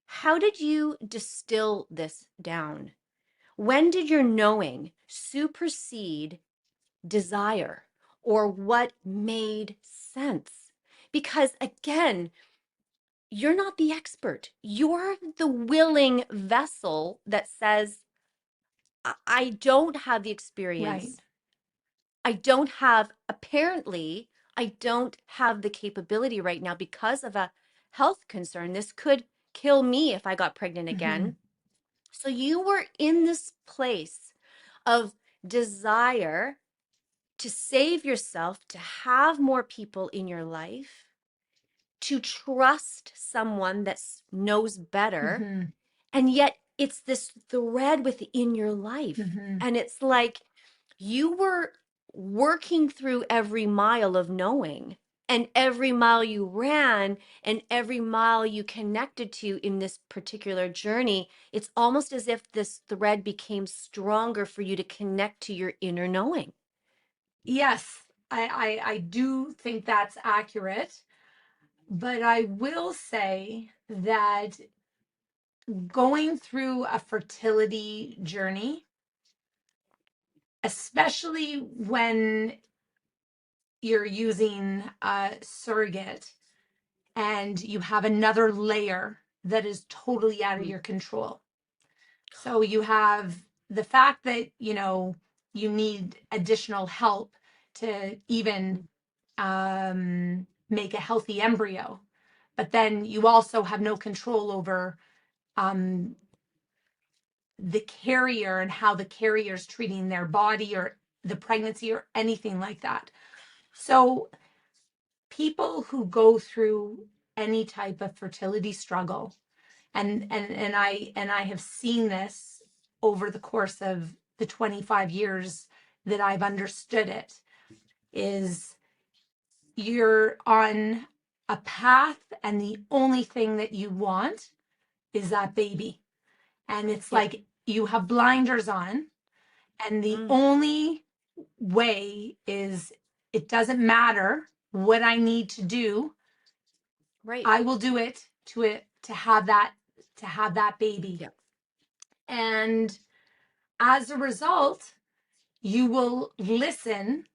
Speaker 1: How did you distill this down? When did your knowing supersede desire, or what made sense? Because again, you're not the expert. You're the willing vessel that says, I don't have the
Speaker 2: Right.
Speaker 1: experience. Apparently, I don't have the capability right now because of a health concern. This could kill me if I got pregnant
Speaker 2: Mhm.
Speaker 1: again. So you were in this place of desire to save yourself, to have more people in your life, to trust someone that knows better.
Speaker 2: Mhm.
Speaker 1: And yet it's this thread within your life.
Speaker 2: Mhm.
Speaker 1: And it's like you were working through every mile of knowing, and every mile you ran and every mile you connected to in this particular journey. It's almost as if this thread became stronger for you to connect to your inner knowing.
Speaker 2: Yes, I do think that's accurate, but I will say that going through a fertility journey, especially when you're using a surrogate and you have another layer that is totally out of
Speaker 1: Mm.
Speaker 2: your control. So you have the fact that, you need additional help to even make a healthy embryo. But then you also have no control over um, the carrier and how the carrier is treating their body or the pregnancy or anything like that. So people who go through any type of fertility struggle, and I have seen this over the course of the 25 years that I've understood it, is you're on a path and the only thing that you want is that baby. And it's
Speaker 1: Yep.
Speaker 2: like you have blinders on, and the
Speaker 1: Mm,
Speaker 2: only way is, it doesn't matter what I need to do,
Speaker 1: right.
Speaker 2: I will do it to have that baby.
Speaker 1: Yep.
Speaker 2: And as a result, you will listen,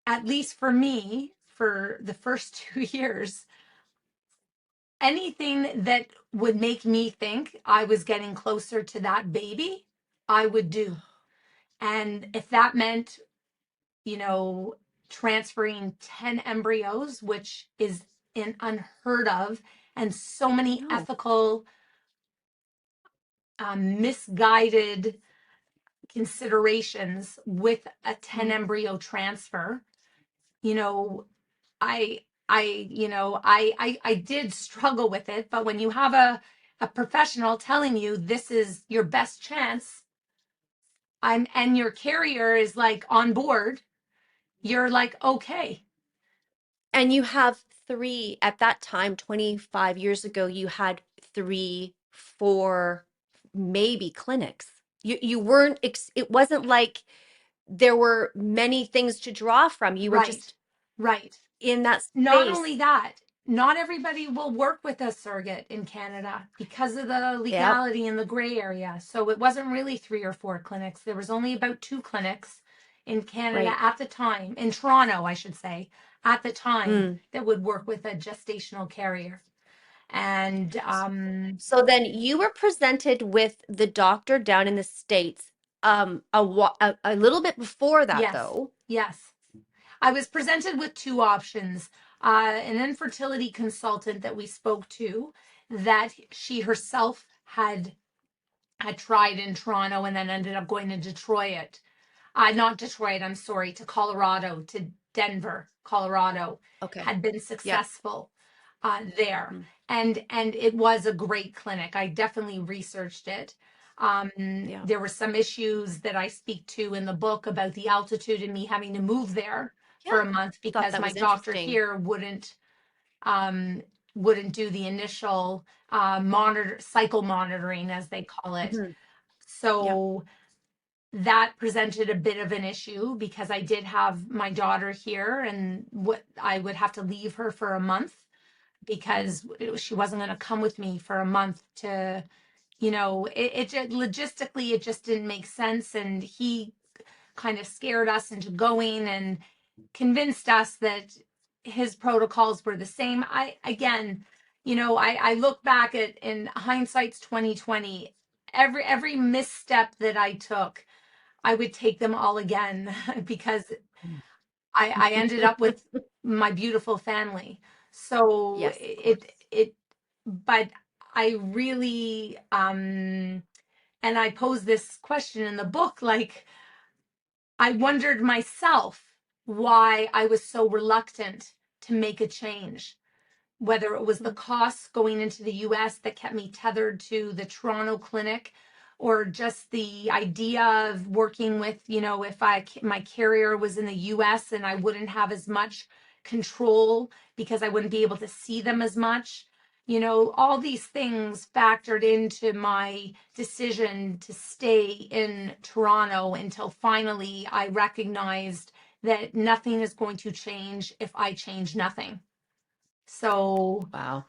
Speaker 2: at least for me, for the first 2 years, anything that would make me think I was getting closer to that baby, I would do. And if that meant, you know, transferring 10 embryos, which is an unheard of, and so many
Speaker 1: No.
Speaker 2: ethical, misguided considerations with a 10
Speaker 1: Mm.
Speaker 2: embryo transfer, you know, I I did struggle with it, but when you have a professional telling you this is your best chance, and your carrier is like on board, you're like, okay.
Speaker 1: And you have three at that time, 25 years ago, you had three, four, maybe clinics. You weren't, it wasn't like there were many things to draw from. You were
Speaker 2: Right,
Speaker 1: just
Speaker 2: right.
Speaker 1: in that
Speaker 2: Not
Speaker 1: space.
Speaker 2: only that, not everybody will work with a surrogate in Canada because of the
Speaker 1: Yep.
Speaker 2: legality in the gray area. So it wasn't really 3 or 4 clinics. There was only about 2 clinics in Canada
Speaker 1: Right.
Speaker 2: at the time, in Toronto, I should say, at the time,
Speaker 1: Mm.
Speaker 2: that would work with a gestational carrier. And
Speaker 1: So then you were presented with the doctor down in the States, a little bit before that
Speaker 2: yes,
Speaker 1: though.
Speaker 2: yes. I was presented with two options. An infertility consultant that we spoke to, that she herself had tried in Toronto and then ended up going to Detroit. Not Detroit, I'm sorry, to Colorado, to Denver, Colorado,
Speaker 1: Okay.
Speaker 2: had been
Speaker 1: Yep.
Speaker 2: successful there.
Speaker 1: Mm.
Speaker 2: And it was a great clinic. I definitely researched it.
Speaker 1: Yeah.
Speaker 2: There were some issues that I speak to in the book about the altitude and me having to move there for
Speaker 1: Yeah.
Speaker 2: a month
Speaker 1: Thought
Speaker 2: because
Speaker 1: that
Speaker 2: my
Speaker 1: was
Speaker 2: doctor
Speaker 1: interesting.
Speaker 2: here um, wouldn't do the initial monitor cycle monitoring, as they call it.
Speaker 1: Hmm. Yep.
Speaker 2: So that presented a bit of an issue because I did have my daughter here, and what I would have to leave her for a month
Speaker 1: Mm.
Speaker 2: because she wasn't going to come with me for a month to, you know, logistically it just didn't make sense. And he kind of scared us into going and convinced us that his protocols were the same. I again, I look back at, in hindsight's 2020, every misstep that I took, I would take them all again because I ended up with my beautiful family. So
Speaker 1: Yes, of course.
Speaker 2: but I really, and I pose this question in the book, like, I wondered myself why I was so reluctant to make a change, whether it was the
Speaker 1: Mm.
Speaker 2: costs going into the US that kept me tethered to the Toronto clinic, or just the idea of working with, if my carrier was in the US and I wouldn't have as much control because I wouldn't be able to see them as much. All these things factored into my decision to stay in Toronto until finally I recognized that nothing is going to change if I change nothing. So
Speaker 1: Wow.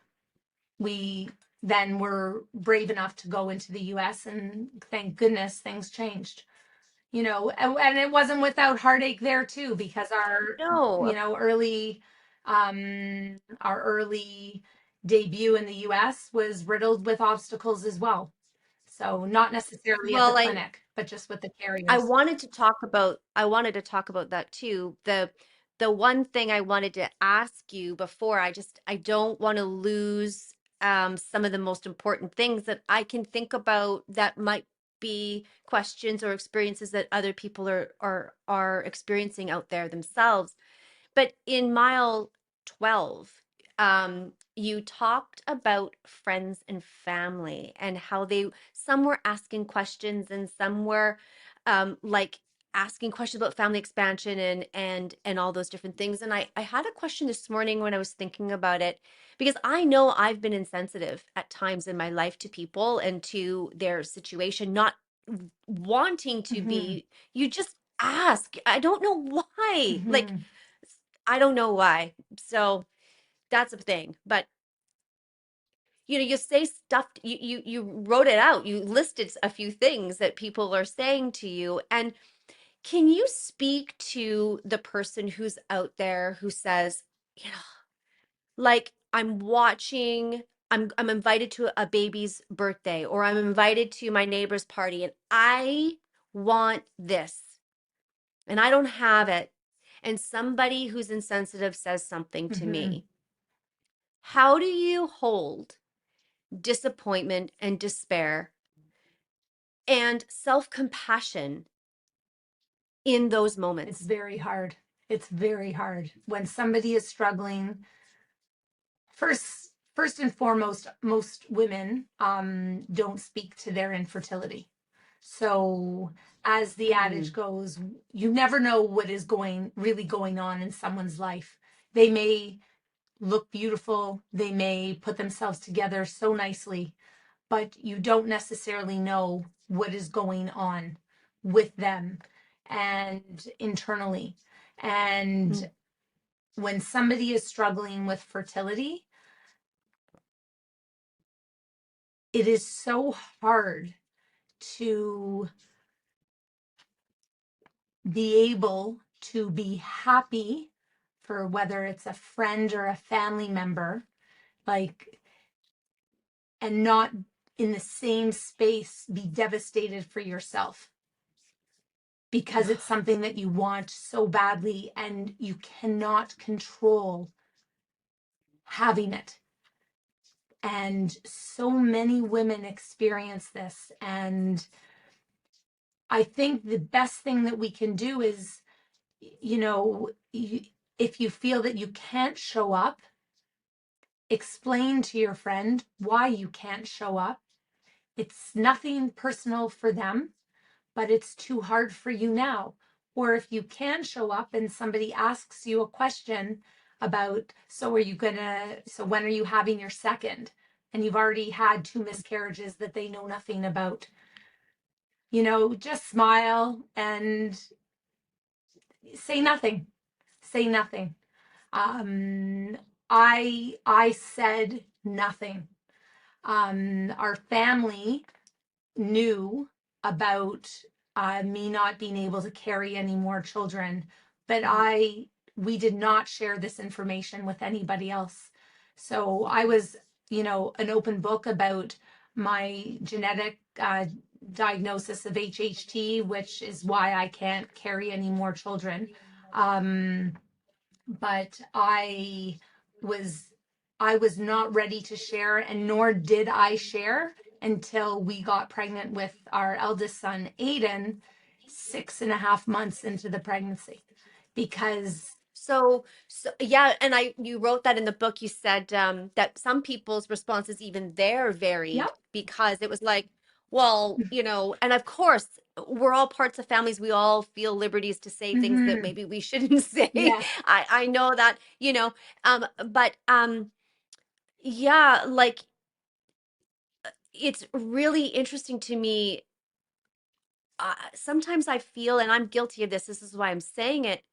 Speaker 2: we then were brave enough to go into the US, and thank goodness things changed. And it wasn't without heartache there too, because
Speaker 1: No,
Speaker 2: our early debut in the US was riddled with obstacles as well. So not necessarily at the
Speaker 1: well,
Speaker 2: clinic, but just with the carriers.
Speaker 1: I wanted to talk about that too. The one thing I wanted to ask you before, I don't want to lose some of the most important things that I can think about that might be questions or experiences that other people are experiencing out there themselves. But in mile 12, you talked about friends and family and how some were asking questions and some were like asking questions about family expansion and all those different things. And I had a question this morning when I was thinking about it, because I know I've been insensitive at times in my life to people and to their situation, not wanting to
Speaker 2: Mm-hmm.
Speaker 1: be. You just ask. I don't know why. Like,
Speaker 2: Mm-hmm.
Speaker 1: I don't know why. So that's a thing. But you say stuff, you wrote it out. You listed a few things that people are saying to you. And can you speak to the person who's out there who says, you know, like I'm invited to a baby's birthday, or I'm invited to my neighbor's party and I want this and I don't have it. And somebody who's insensitive says something to
Speaker 2: Mm-hmm.
Speaker 1: me. How do you hold disappointment and despair and self compassion in those
Speaker 2: It's
Speaker 1: moments?
Speaker 2: very hard. It's very hard when somebody is struggling. First and foremost, most women don't speak to their infertility. So, as the adage
Speaker 1: Mm,
Speaker 2: goes, you never know what is really going on in someone's life. They may look beautiful, they may put themselves together so nicely, but you don't necessarily know what is going on with them and internally. And
Speaker 1: mm,
Speaker 2: when somebody is struggling with fertility, it is so hard to be able to be happy for whether it's a friend or a family member, like, and not in the same space be devastated for yourself because it's something that you want so badly and you cannot control having it. And so many women experience this. And I think the best thing that we can do is, you know, if you feel that you can't show up, explain to your friend why you can't show up. It's nothing personal for them, but it's too hard for you now. Or if you can show up and somebody asks you a question about, so when are you having your second? And you've already had two miscarriages that they know nothing about, just smile and say nothing. Say nothing. Um, I said nothing. Our family knew about me not being able to carry any more children, but we did not share this information with anybody else. So I was, an open book about my genetic diagnosis of HHT, which is why I can't carry any more children. Um, but was I was not ready to share, and nor did I share until we got pregnant with our eldest son, Aiden, 6.5 months into the pregnancy. Because,
Speaker 1: so yeah, and you wrote that in the book. You said that some people's responses even there varied
Speaker 2: yep,
Speaker 1: because it was like, well, and of course we're all parts of families. We all feel liberties to say things that
Speaker 2: mm-hmm,
Speaker 1: maybe we shouldn't say.
Speaker 2: yes,
Speaker 1: I know that, but yeah, like it's really interesting to me. Sometimes I feel, and I'm guilty of this. This is why I'm saying it.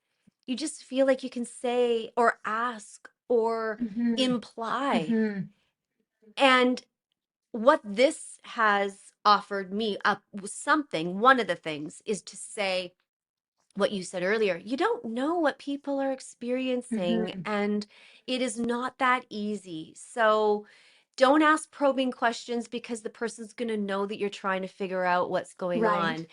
Speaker 1: You just feel like you can say or ask or
Speaker 2: mm-hmm,
Speaker 1: imply.
Speaker 2: mm-hmm,
Speaker 1: And what this has offered me up something, one of the things is to say what you said earlier. You don't know what people are experiencing,
Speaker 2: mm-hmm.
Speaker 1: and it is not that easy. So don't ask probing questions because the person's going to know that you're trying to figure out what's going
Speaker 2: Right,
Speaker 1: on.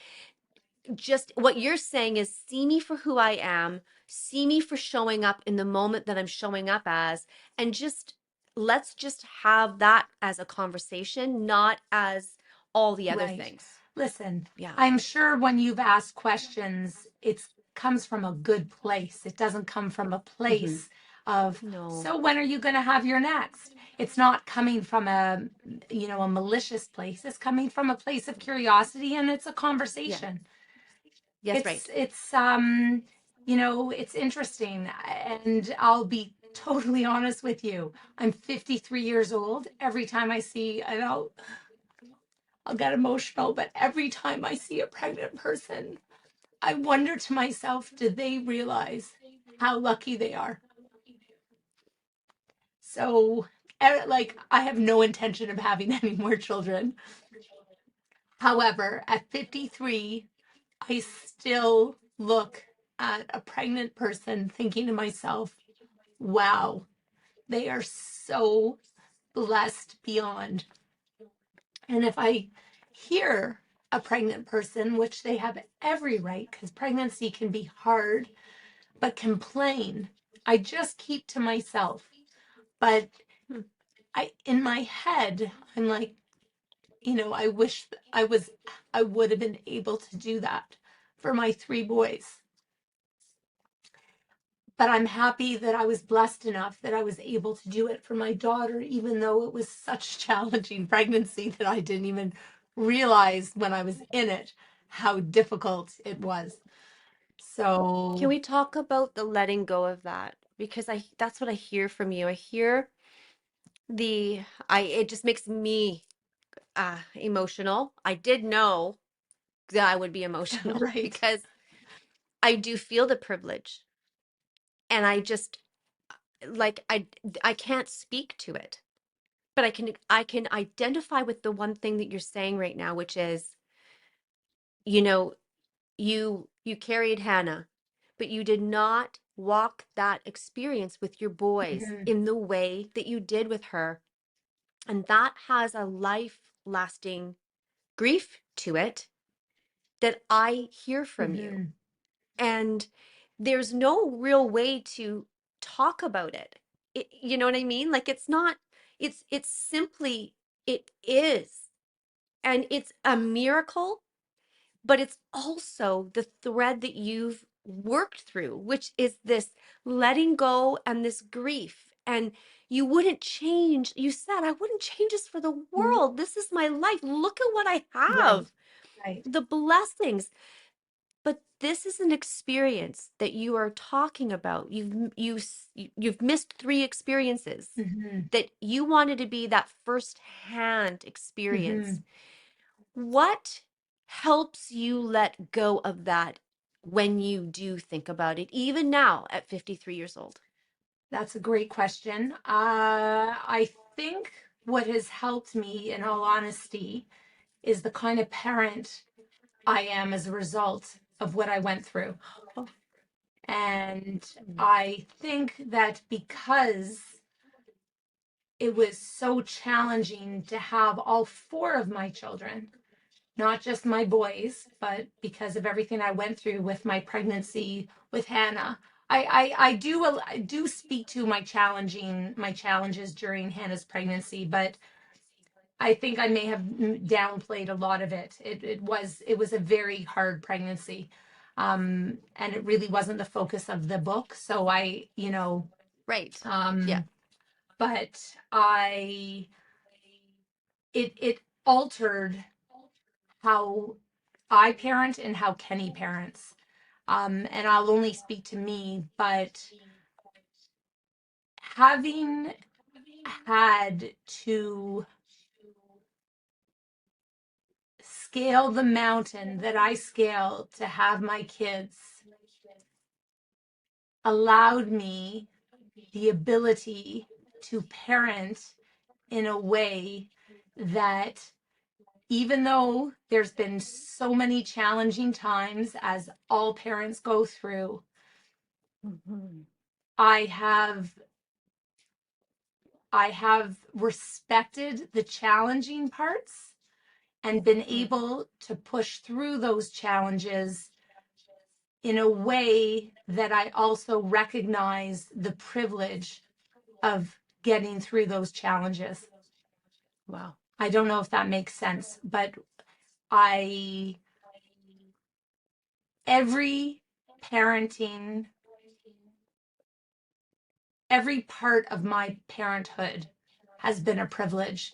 Speaker 1: Just what you're saying is see me for who I am, see me for showing up in the moment that I'm showing up as, and just let's just have that as a conversation, not as all the other
Speaker 2: right.
Speaker 1: things.
Speaker 2: Listen,
Speaker 1: Yeah.
Speaker 2: I'm sure when you've asked questions, it's comes from a good place. It doesn't come from a
Speaker 1: Hmm.
Speaker 2: place of,
Speaker 1: No.
Speaker 2: so when are you going to have your next? It's not coming from a, a malicious place. It's coming from a place of curiosity, and it's a
Speaker 1: Yeah.
Speaker 2: conversation.
Speaker 1: Yes, right.
Speaker 2: It's interesting, and I'll be totally honest with you. I'm 53 years old. Every time I see, and I'll get emotional, but every time I see a pregnant person, I wonder to myself, do they realize how lucky they are? So, like, I have no intention of having any more children. However, at 53, I still look at a pregnant person thinking to myself, wow, they are so blessed beyond. And if I hear a pregnant person, which they have every right, because pregnancy can be hard, but complain, I just keep to myself. But
Speaker 1: Hmm.
Speaker 2: in my head, I'm like, I wish I would have been able to do that for my three boys. But I'm happy that I was blessed enough that I was able to do it for my daughter, even though it was such a challenging pregnancy that I didn't even realize when I was in it how difficult it was.
Speaker 1: Can
Speaker 2: So,
Speaker 1: we talk about the letting go of that? Because that's what I hear from you. I hear the I it just makes me emotional. I did know that I would be emotional
Speaker 2: right.
Speaker 1: because I do feel the privilege, and I just like I can't speak to it, but I can identify with the one thing that you're saying right now, which is, you know, you carried Hannah, but you did not walk that experience with your boys
Speaker 2: Mm-hmm.
Speaker 1: in the way that you did with her. And that has a life lasting grief to it that I hear from you.
Speaker 2: Mm-hmm.
Speaker 1: And there's no real way to talk about it. You know what I mean? Like it's not, it's simply, it is. And it's a miracle, but it's also the thread that you've worked through, which is this letting go and this grief. And you wouldn't change, you said, I wouldn't change this for the world. This is my life. Look at what I
Speaker 2: Right.
Speaker 1: have,
Speaker 2: Right.
Speaker 1: the blessings. But this is an experience that you are talking about. You've missed three experiences
Speaker 2: Mm-hmm.
Speaker 1: that you wanted to be that first-hand
Speaker 2: Mm-hmm.
Speaker 1: experience. What helps you let go of that when you do think about it, even now at 53 years old?
Speaker 2: That's a great question. I think what has helped me, in all honesty, is the kind of parent I am as a result of what I went through.
Speaker 1: Oh,
Speaker 2: And
Speaker 1: mm,
Speaker 2: I think that because it was so challenging to have all four of my children, not just my boys, but because of everything I went through with my pregnancy with Hannah. I do speak to my challenges during Hannah's pregnancy, but I think I may have downplayed a lot of it. It was a very hard pregnancy, and it really wasn't the focus of the book. So
Speaker 1: right. Yeah.
Speaker 2: um, but I it altered how I parent and how Kenny parents. And I'll only speak to me, but having had to scale the mountain that I scaled to have my kids allowed me the ability to parent in a way that, even though there's been so many challenging times as all parents go through,
Speaker 1: Mhm.
Speaker 2: I have I have respected the challenging parts and been
Speaker 1: Mm.
Speaker 2: able to push through those challenges in a way that I also recognize the privilege of getting through those challenges.
Speaker 1: Wow.
Speaker 2: I don't know if that makes sense, but I every parenting, every part of my parenthood has been a privilege,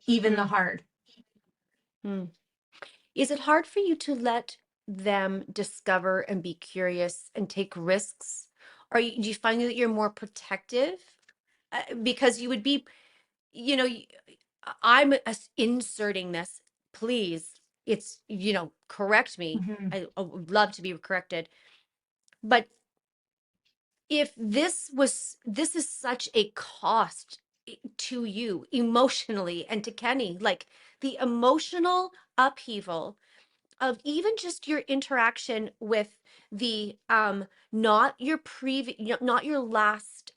Speaker 2: even the
Speaker 1: Mm,
Speaker 2: hard.
Speaker 1: mm. Is it hard for you to let them discover and be curious and take risks? Or do you find that you're more protective? Because you would be, you know, I'm inserting this. Please, it's, correct me.
Speaker 2: Mhm,
Speaker 1: I would love to be corrected. But if this is such a cost to you emotionally and to Kenny, like the emotional upheaval of even just your interaction with the not your previous, not your last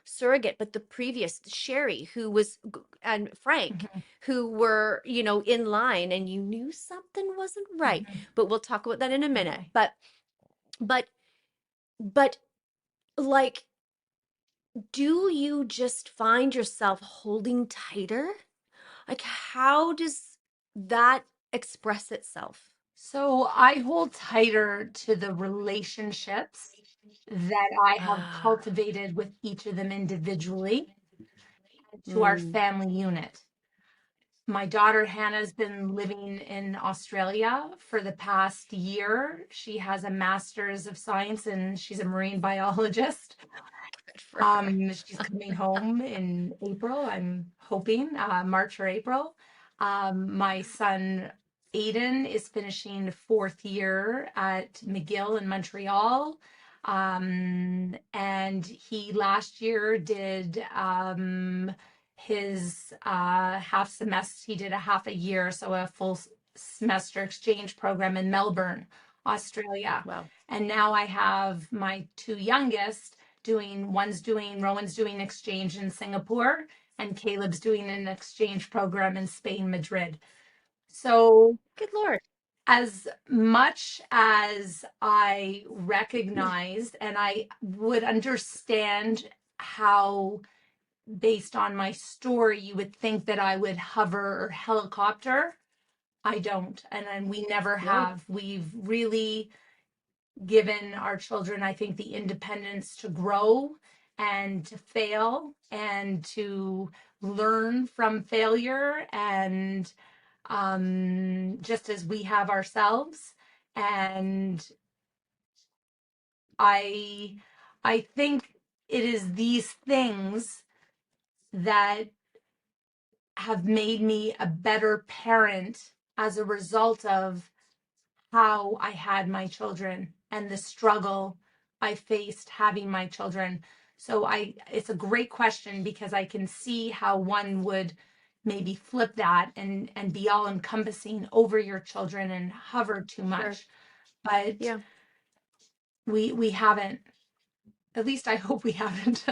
Speaker 1: surrogate, but the previous Sherry, who was, and Frank,
Speaker 2: mhm,
Speaker 1: who were, in line, and you knew something wasn't right.
Speaker 2: mhm.
Speaker 1: But we'll talk about that in a minute.
Speaker 2: Okay.
Speaker 1: But but like, do you just find yourself holding tighter? Like, how does that express itself?
Speaker 2: So I hold tighter to the relationships that I have
Speaker 1: Ah,
Speaker 2: cultivated with each of them individually and to our
Speaker 1: mm,
Speaker 2: family unit. My daughter Hannah's been living in Australia for the past year. She has a master's of science and she's a marine biologist.
Speaker 1: good for her.
Speaker 2: She's coming home in April, I'm hoping, March or April. My son Aiden is finishing fourth year at McGill in Montreal. And he last year did his half semester, he did a half a year, so a full semester exchange program in Melbourne, Australia.
Speaker 1: Wow.
Speaker 2: And now I have my two youngest Rowan's doing exchange in Singapore and Caleb's doing an exchange program in Spain, Madrid. So
Speaker 1: Good Lord.
Speaker 2: as much as I recognized and I would understand how, based on my story, you would think that I would hover or helicopter, I don't. And we never
Speaker 1: No,
Speaker 2: have. We've really given our children, I think, the independence to grow and to fail and to learn from failure, and just as we have ourselves. And I I think it is these things that have made me a better parent as a result of how I had my children and the struggle I faced having my children. So it's a great question because I can see how one would maybe flip that and be all encompassing over your children and hover too
Speaker 1: sure.
Speaker 2: much. But
Speaker 1: Yeah.
Speaker 2: we haven't. At least I hope we haven't.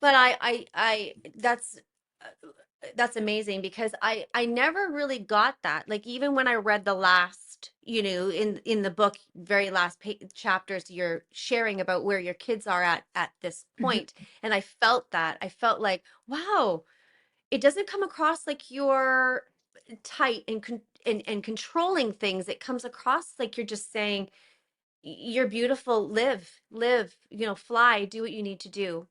Speaker 1: But that's amazing because I never really got that. Like, even when I read the last, in the book, very last chapters, you're sharing about where your kids are at this point, and I felt that. I felt like, wow, it doesn't come across like you're tight and controlling things. It comes across like you're just saying, you're beautiful, live, fly, do what you need to do.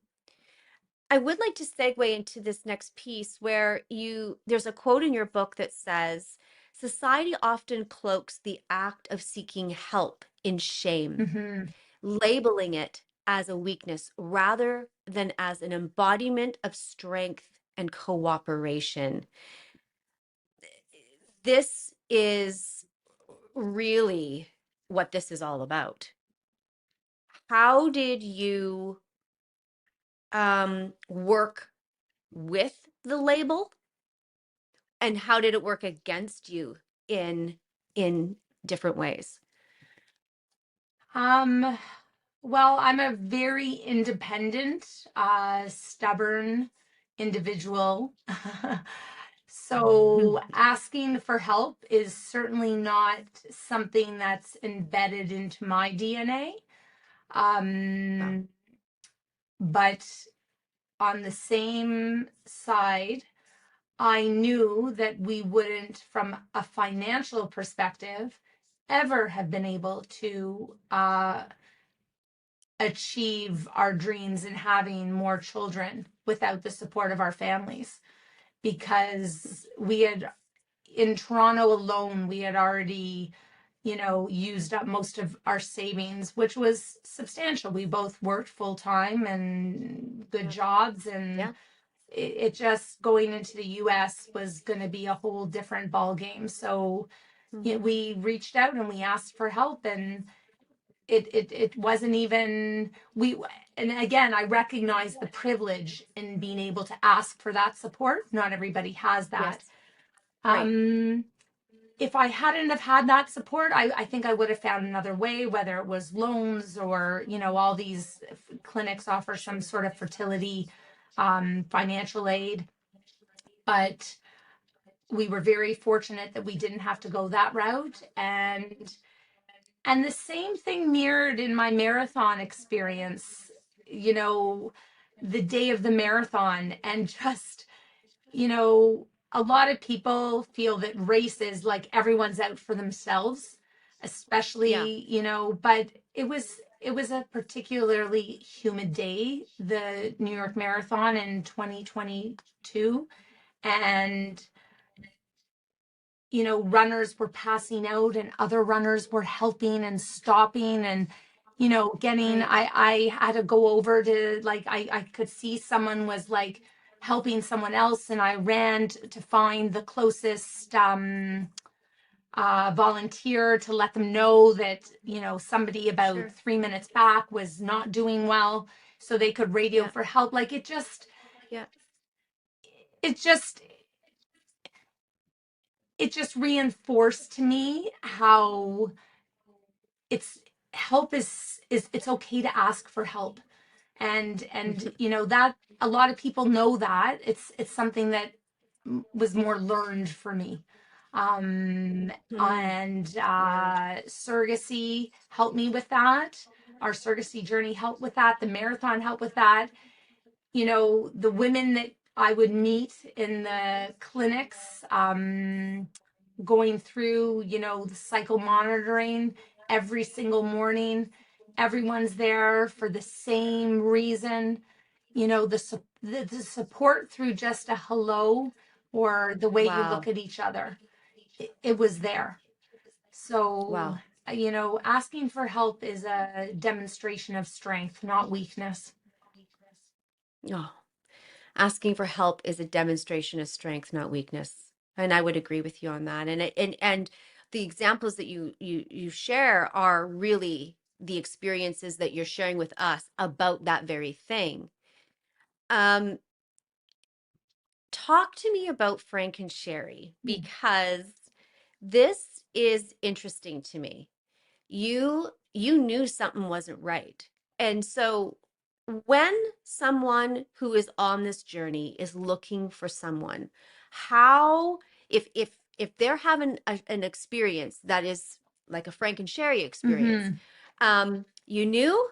Speaker 1: I would like to segue into this next piece where there's a quote in your book that says, society often cloaks the act of seeking help in shame,
Speaker 2: Mhm.
Speaker 1: labeling it as a weakness rather than as an embodiment of strength and cooperation. This is really what this is all about. How did you work with the label, and how did it work against you in in different ways?
Speaker 2: Um, well, I'm a very independent, stubborn individual. So asking for help is certainly not something that's embedded into my DNA.
Speaker 1: Wow.
Speaker 2: Um, but on the same side, I knew that we wouldn't, from a financial perspective, ever have been able to achieve our dreams in having more children without the support of our families, because we had, in Toronto alone, we had already, used up most of our savings, which was substantial. We both worked full time and good
Speaker 1: Yeah.
Speaker 2: jobs, and
Speaker 1: Yeah.
Speaker 2: it just, going into the US was going to be a whole different ball game. So
Speaker 1: Hmm.
Speaker 2: we reached out and we asked for help, and it wasn't even we. And again, I recognize the privilege in being able to ask for that support. Not everybody has that.
Speaker 1: Yes. Right.
Speaker 2: um if I hadn't have had that support, I think I would have found another way, whether it was loans or, all these clinics offer some
Speaker 1: Sure.
Speaker 2: sort of fertility financial aid. But we were very fortunate that we didn't have to go that route. And the same thing mirrored in my marathon experience, you know, the day of the marathon. And just, a lot of people feel that races, like, everyone's out for themselves,
Speaker 1: Yeah.
Speaker 2: especially, but it was a particularly humid day, the New York Marathon in 2022. And runners were passing out and other runners were helping and stopping, and getting,
Speaker 1: Right.
Speaker 2: I had to go over to, like, I could see someone was, like, helping someone else, and I ran to find the closest volunteer to let them know that somebody about
Speaker 1: Sure.
Speaker 2: 3 minutes back was not doing well, so they could radio
Speaker 1: Yeah.
Speaker 2: for help. Like,
Speaker 1: Yeah.
Speaker 2: it just it just reinforced to me how it's help is it's okay to ask for help. And that a lot of people know that it's something that was more learned for me.
Speaker 1: Mm.
Speaker 2: And
Speaker 1: Wow.
Speaker 2: surrogacy helped me with that. Our surrogacy journey helped with that. The marathon helped with that. The women that I would meet in the clinics, going through, the cycle monitoring every single morning. Everyone's there for the same reason. The support through just a hello or the way you look
Speaker 1: Wow.
Speaker 2: at each other, it was there. So,
Speaker 1: Wow.
Speaker 2: asking for help is a demonstration of strength, not weakness.
Speaker 1: Oh, asking for help is a demonstration of strength, not weakness. And I would agree with you on that. And the examples that you share are really the experiences that you're sharing with us about that very thing. Um, Talk to me about Frank and Sherry, because this is interesting to me. You knew something wasn't right. And so when someone who is on this journey is looking for someone, how, if they're having an experience that is like a Frank and Sherry experience,
Speaker 2: Mm-hmm.
Speaker 1: you knew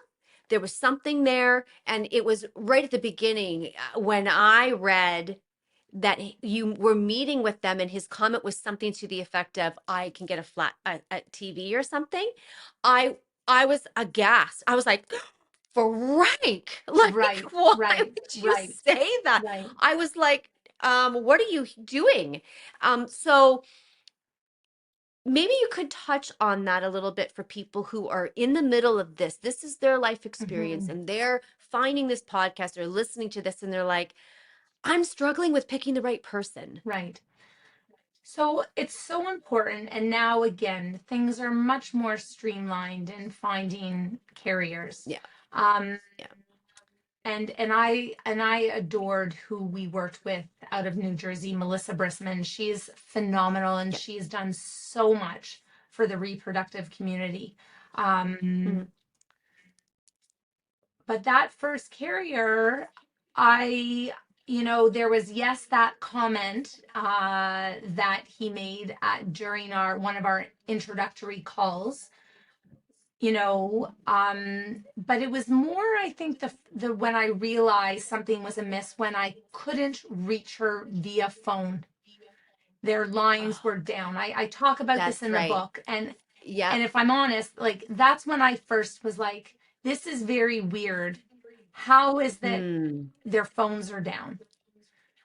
Speaker 1: there was something there, and it was right at the beginning, when I read that you were meeting with them, and his comment was something to the effect of, I can get a TV or something. I i was aghast. I was like, Frank, like,
Speaker 2: Right,
Speaker 1: why
Speaker 2: right,
Speaker 1: would you
Speaker 2: right,
Speaker 1: say that?
Speaker 2: right.
Speaker 1: I was like, what are you doing? So maybe you could touch on that a little bit for people who are in the middle of this. This is their life experience,
Speaker 2: Mm-hmm.
Speaker 1: and they're finding this podcast or listening to this, and they're like, I'm struggling with picking the right person.
Speaker 2: Right. So it's so important. And now, again, things are much more streamlined in finding carriers.
Speaker 1: Yeah.
Speaker 2: Um,
Speaker 1: Yeah.
Speaker 2: and I adored who we worked with out of New Jersey, Melissa Brissman. She's phenomenal, and
Speaker 1: Yeah.
Speaker 2: she's done so much for the reproductive community. Um,
Speaker 1: Mhm.
Speaker 2: but that first carrier, I, there was, yes, that comment that he made during our one of our introductory calls, but it was more, I think, the when I realized something was amiss, when I couldn't reach her via phone. Their lines
Speaker 1: Oh,
Speaker 2: were down. I talk about this
Speaker 1: that's
Speaker 2: in the
Speaker 1: right.
Speaker 2: book. And
Speaker 1: Yeah.
Speaker 2: And if I'm honest, like that's when I first was like, this is very weird. How is that
Speaker 1: Hmm.
Speaker 2: their phones are down?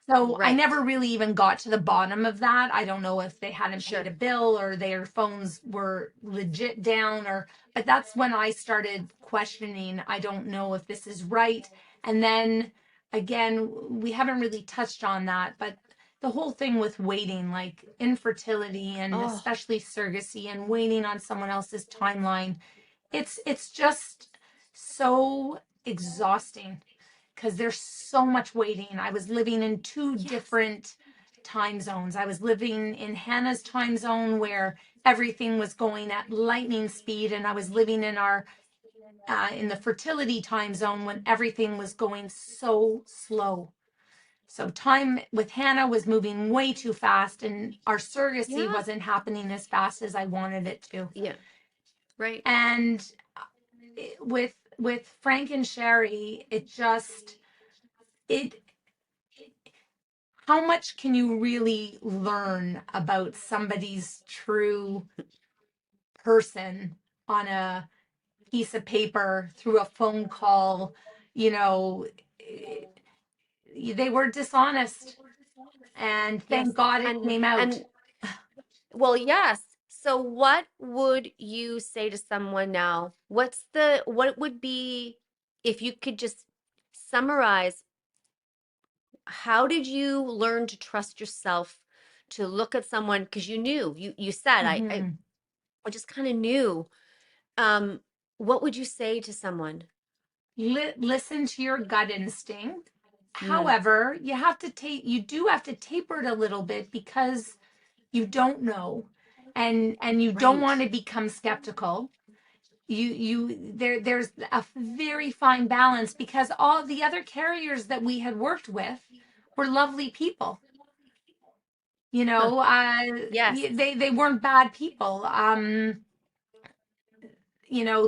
Speaker 2: So I
Speaker 1: Right.
Speaker 2: never really even got to the bottom of that. I don't know if they hadn't paid
Speaker 1: Sure.
Speaker 2: a bill or their phones were legit down, or but that's when I started questioning, I don't know if this is right. And then again, we haven't really touched on that, but the whole thing with waiting, like infertility and
Speaker 1: Oh,
Speaker 2: especially surrogacy and waiting on someone else's timeline, it's just so exhausting because there's so much waiting. I was living in two
Speaker 1: yes.
Speaker 2: different time zones. I was living in Hannah's time zone where everything was going at lightning speed, and I was living in our in the fertility time zone when everything was going so slow. So time with Hannah was moving way too fast, and our surrogacy
Speaker 1: Yeah.
Speaker 2: wasn't happening as fast as I wanted it to.
Speaker 1: Yeah. Right.
Speaker 2: And with Frank and Sherry, it just it how much can you really learn about somebody's true person on a piece of paper through a phone call? You know, eh, they were dishonest, and
Speaker 1: Yes.
Speaker 2: thank God it
Speaker 1: And
Speaker 2: came out.
Speaker 1: and well, yes. So what would you say to someone now? What would be, if you could just summarize, how did you learn to trust yourself to look at someone, because you knew, you said,
Speaker 2: Mhm.
Speaker 1: I just kind of knew. Um, what would you say to someone?
Speaker 2: Listen to your gut instinct.
Speaker 1: Mm,
Speaker 2: However, you do have to taper it a little bit because you don't know, and you don't
Speaker 1: right.
Speaker 2: want to become skeptical. There's a very fine balance because all the other carriers that we had worked with were lovely people.
Speaker 1: Huh. Yes.
Speaker 2: They weren't bad people.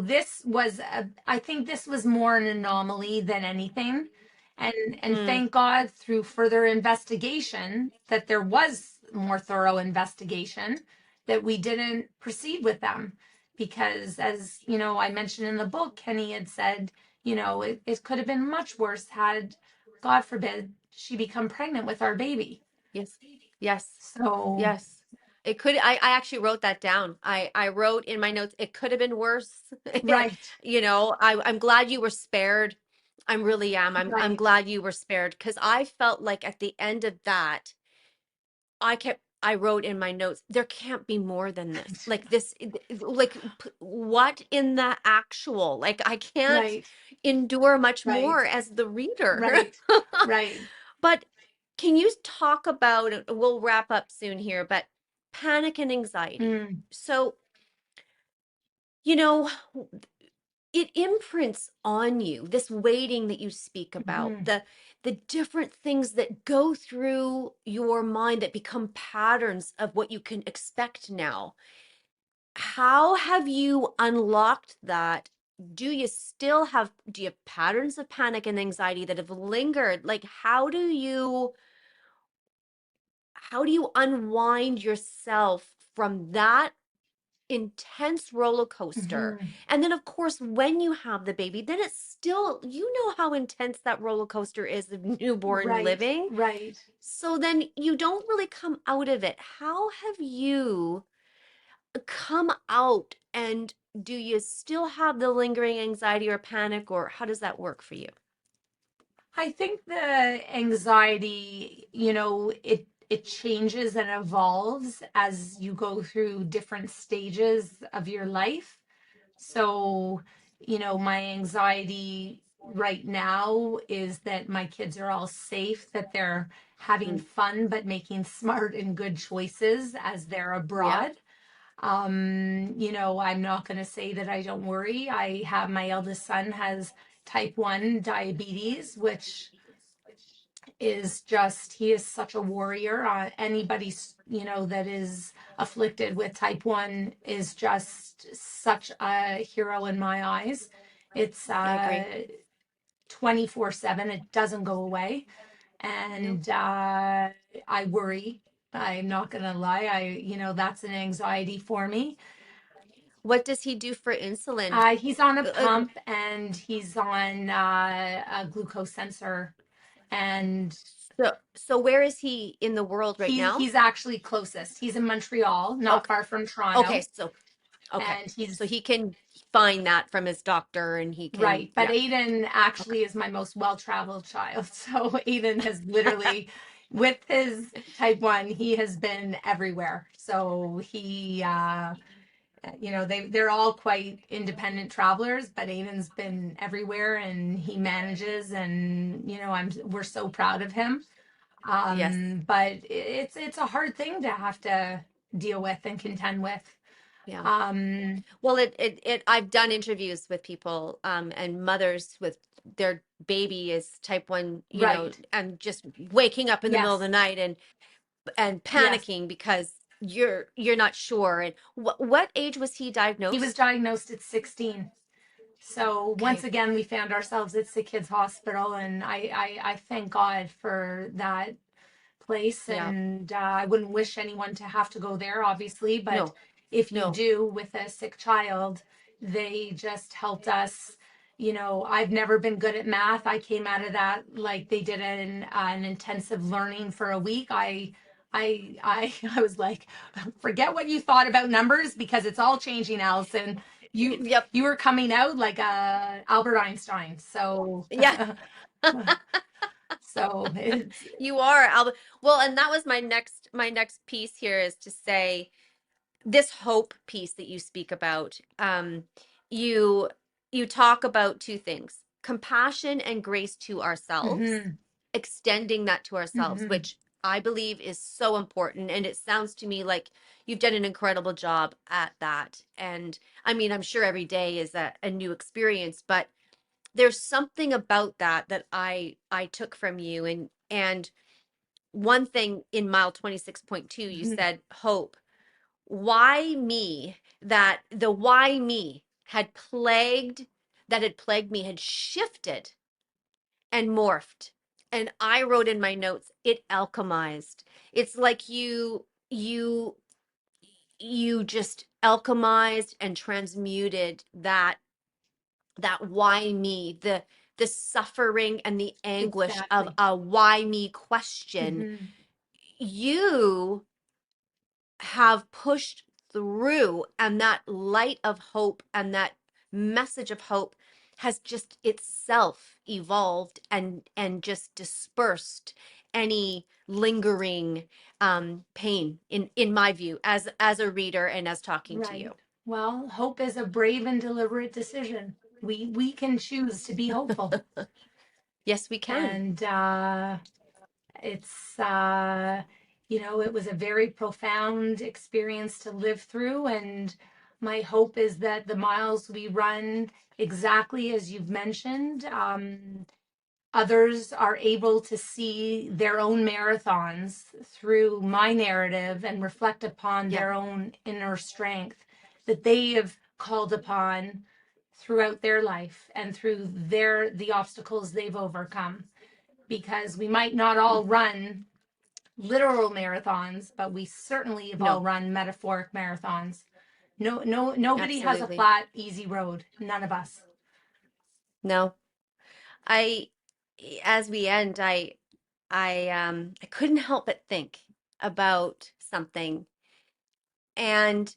Speaker 2: This was I think this was more an anomaly than anything. And
Speaker 1: Mm,
Speaker 2: thank God through further investigation that there was more thorough investigation that we didn't proceed with them. Because as I mentioned in the book, Kenny had said, it could have been much worse had, God forbid, she become pregnant with our baby.
Speaker 1: yes. Yes.
Speaker 2: So,
Speaker 1: Yes. It could, I actually wrote that down. I wrote in my notes, it could have been worse.
Speaker 2: right,
Speaker 1: I'm glad you were spared. I really am. I'm
Speaker 2: right,
Speaker 1: glad you were spared, because I felt like at the end of that, I wrote in my notes, there can't be more than this. Like this, like what in the actual, like I can't
Speaker 2: right,
Speaker 1: endure much
Speaker 2: right,
Speaker 1: more as the reader.
Speaker 2: right, right.
Speaker 1: But can you talk about, we'll wrap up soon here, but panic and anxiety.
Speaker 2: Mm,
Speaker 1: So, you know, it imprints on you, this waiting that you speak about,
Speaker 2: mhm.
Speaker 1: the different things that go through your mind that become patterns of what you can expect now. How have you unlocked that? Do you have patterns of panic and anxiety that have lingered? Like, how do you unwind yourself from that intense roller coaster?
Speaker 2: Mhm.
Speaker 1: And then, of course, when you have the baby, then it's still, you know how intense that roller coaster is of newborn
Speaker 2: Right,
Speaker 1: living.
Speaker 2: right.
Speaker 1: So then you don't really come out of it. How have you come out, and do you still have the lingering anxiety or panic, or how does that work for you?
Speaker 2: I think the anxiety, it changes and evolves as you go through different stages of your life. So, my anxiety right now is that my kids are all safe, that they're having
Speaker 1: Mm,
Speaker 2: fun, but making smart and good choices as they're
Speaker 1: yeah,
Speaker 2: abroad. I'm not going to say that I don't worry. My eldest son has type 1 diabetes, which is just, he is such a warrior. Anybody, that is afflicted with type 1 is just such a hero in my eyes. It's
Speaker 1: I agree.
Speaker 2: 24/7, it doesn't go away.
Speaker 1: No.
Speaker 2: And I worry. I'm not going to lie. That's an anxiety for me.
Speaker 1: What does he do for insulin?
Speaker 2: He's on a
Speaker 1: Like,
Speaker 2: pump and he's on a glucose sensor, and
Speaker 1: so where is he in the world right now?
Speaker 2: he's actually closest. He's in Montreal, not
Speaker 1: Okay.
Speaker 2: far from
Speaker 1: Okay,
Speaker 2: Toronto,
Speaker 1: so okay.
Speaker 2: and
Speaker 1: So
Speaker 2: he's
Speaker 1: he can find that from his doctor and he can,
Speaker 2: right. But
Speaker 1: yeah.
Speaker 2: Aiden
Speaker 1: Okay.
Speaker 2: actually is my most well-traveled child. So Aiden has literally, with his type 1, he has been everywhere. So they're all quite independent travelers, but Aiden's been everywhere and he manages, and we're so proud of him.
Speaker 1: Yes.
Speaker 2: But it's a hard thing to have to deal with and contend with.
Speaker 1: Yeah.
Speaker 2: Um,
Speaker 1: Well, I've done interviews with people, and mothers with their baby is type one,
Speaker 2: right.
Speaker 1: and just waking up in the middle of
Speaker 2: Yes.
Speaker 1: the night and
Speaker 2: Yes.
Speaker 1: panicking because you're not sure. And what age was he
Speaker 2: He was
Speaker 1: diagnosed?
Speaker 2: diagnosed at 16. So once
Speaker 1: Okay.
Speaker 2: again, we found ourselves at Sick Kids Hospital, and I thank God for that place.
Speaker 1: Yeah.
Speaker 2: And I wouldn't wish anyone to have to go there, obviously, but
Speaker 1: No.
Speaker 2: if you
Speaker 1: No.
Speaker 2: do with a sick child, they just helped us. I've never been good at math. I came out of that like they did an intensive learning for a week. I was like, forget what you thought about numbers because it's all changing, Allison. You
Speaker 1: Yep.
Speaker 2: you were coming out like Albert Einstein. So
Speaker 1: Yeah.
Speaker 2: so it's
Speaker 1: You are, Albert. Well, and that was my next piece here is to say this hope piece that you speak about. You you talk about two things: compassion and grace to ourselves,
Speaker 2: hmm
Speaker 1: extending that to ourselves,
Speaker 2: hmm
Speaker 1: which I believe is so important. And it sounds to me like you've done an incredible job at that. And I mean, I'm sure every day is a new experience, but there's something about that that I took from you. And one thing in mile 26.2, you
Speaker 2: hmm
Speaker 1: said hope. Why me? That the why me had plagued me had shifted and morphed. And I wrote in my notes, it alchemized. It's like you just alchemized and transmuted that why me, the suffering and the anguish of
Speaker 2: exactly.
Speaker 1: a why me question.
Speaker 2: hmm
Speaker 1: You have pushed through, and that light of hope and that message of hope has just itself evolved and just dispersed any lingering pain, in my view, as a reader and as talking to
Speaker 2: Right.
Speaker 1: you.
Speaker 2: Well, hope is a brave and deliberate decision. We can choose to be hopeful,
Speaker 1: Yes, we can.
Speaker 2: and it's it was a very profound experience to live through, and my hope is that the miles we run, exactly as you've mentioned, others are able to see their own marathons through my narrative and reflect upon
Speaker 1: Yeah.
Speaker 2: their own inner strength that they have called upon throughout their life and through the obstacles they've overcome, because we might not all run literal marathons, but we certainly have all
Speaker 1: No,
Speaker 2: run metaphoric marathons. Nobody has a
Speaker 1: absolutely.
Speaker 2: flat easy road, none of us.
Speaker 1: No. I As we end, I couldn't help but think about something. And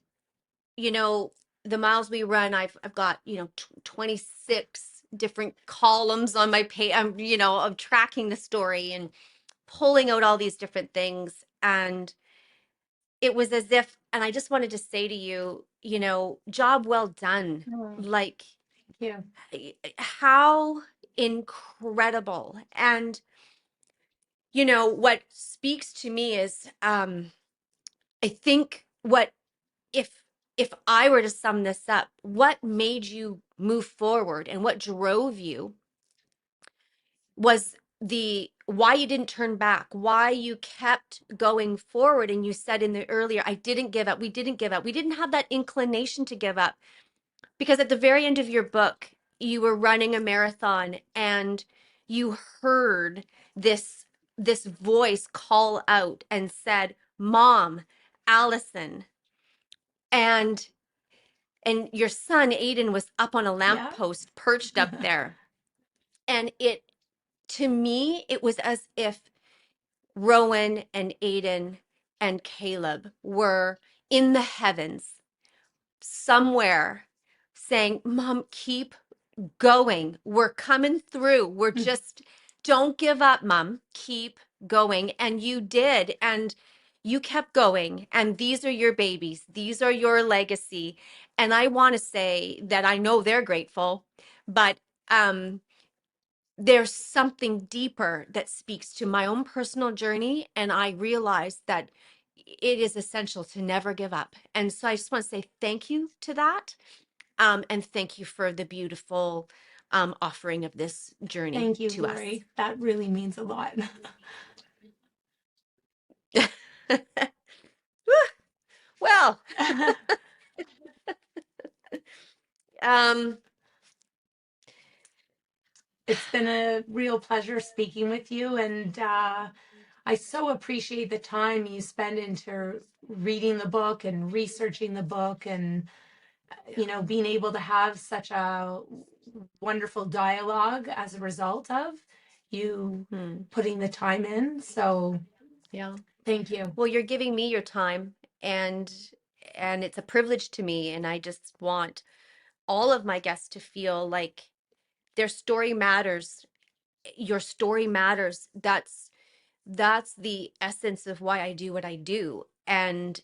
Speaker 1: you know, the miles we run, I've got, 26 different columns on my page. I'm, of tracking the story and pulling out all these different things. And it was as if, and I just wanted to say to you, job well done.
Speaker 2: Oh,
Speaker 1: Like,
Speaker 2: thank you.
Speaker 1: how incredible. And, what speaks to me is, I think if I were to sum this up, what made you move forward and what drove you was the why you didn't turn back, why you kept going forward. And you said in the earlier, I didn't give up. We didn't give up. We didn't have that inclination to give up, because at the very end of your book, you were running a marathon and you heard this voice call out and said, Mom, Allison. And and your son Aiden was up on a
Speaker 2: Yeah.
Speaker 1: lamppost perched up there. And it, to me, it was as if Rowan and Aiden and Caleb were in the heavens somewhere saying, Mom, keep going. We're coming through. We're just, don't give up, Mom. Keep going. And you did. And you kept going. And these are your babies. These are your legacy. And I want to say that I know they're grateful, but there's something deeper that speaks to my own personal journey. And I realized that it is essential to never give up. And so I just want to say thank you to that. And thank you for the beautiful offering of this journey
Speaker 2: Thank you,
Speaker 1: to us.
Speaker 2: Lori. That really means a lot.
Speaker 1: Well, um,
Speaker 2: It's been a real pleasure speaking with you, and I so appreciate the time you spend into reading the book and researching the book, and being able to have such a wonderful dialogue as a result of you putting the time in. So
Speaker 1: yeah.
Speaker 2: thank you.
Speaker 1: Well, you're giving me your time, and it's a privilege to me, and I just want all of my guests to feel like their story matters. Your story matters. That's the essence of why I do what I do. And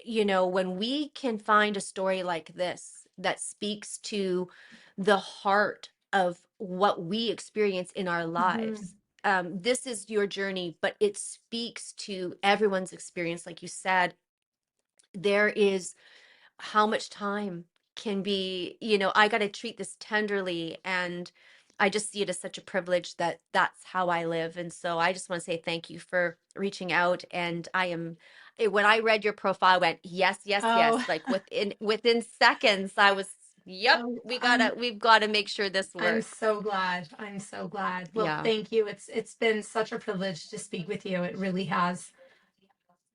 Speaker 1: when we can find a story like this that speaks to the heart of what we experience in our
Speaker 2: Mm-hmm.
Speaker 1: lives, this is your journey, but it speaks to everyone's experience. Like you said, there is how much time can be, I got to treat this tenderly. And I just see it as such a privilege that that's how I live. And so I just want to say thank you for reaching out. And when I read your profile, I went, yes, yes, yes.
Speaker 2: Oh,
Speaker 1: Like within seconds, I was, yep,
Speaker 2: oh,
Speaker 1: we've got to make sure this
Speaker 2: I'm
Speaker 1: works.
Speaker 2: so glad. I'm so glad. Well,
Speaker 1: Yeah.
Speaker 2: thank you. It's been such a privilege to speak with you. It really has.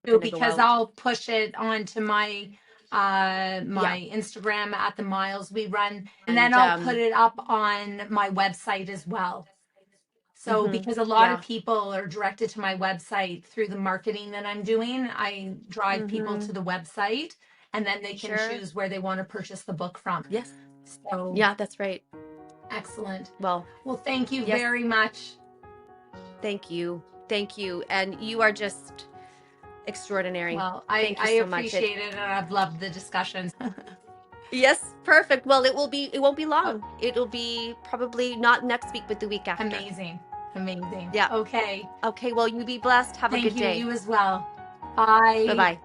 Speaker 1: Going to go
Speaker 2: Because
Speaker 1: out.
Speaker 2: I'll push it onto my
Speaker 1: Yeah.
Speaker 2: my Instagram at the miles we run, and then
Speaker 1: And
Speaker 2: I'll put it up on my website as well. So because a lot of
Speaker 1: yeah.
Speaker 2: people are directed to my website through the marketing that I'm doing, I drive people
Speaker 1: Mm-hmm.
Speaker 2: to the website, and then they can
Speaker 1: Sure.
Speaker 2: choose where they want to purchase the book from.
Speaker 1: Yes.
Speaker 2: So
Speaker 1: Yeah, that's right.
Speaker 2: excellent.
Speaker 1: Well,
Speaker 2: Well, thank you
Speaker 1: yes.
Speaker 2: very much.
Speaker 1: Thank you. Thank you. And you are just extraordinary.
Speaker 2: Well, I,
Speaker 1: Thank you
Speaker 2: I
Speaker 1: so much.
Speaker 2: appreciate it, and I've loved the discussions.
Speaker 1: Yes, perfect. Well, it won't be
Speaker 2: Oh,
Speaker 1: long. It'll be probably not next week, but the week after.
Speaker 2: amazing. Amazing.
Speaker 1: Yeah.
Speaker 2: Okay.
Speaker 1: Okay. Well, you be blessed. Have a
Speaker 2: Thank
Speaker 1: good
Speaker 2: you.
Speaker 1: day.
Speaker 2: You as well. Bye.
Speaker 1: Bye-bye.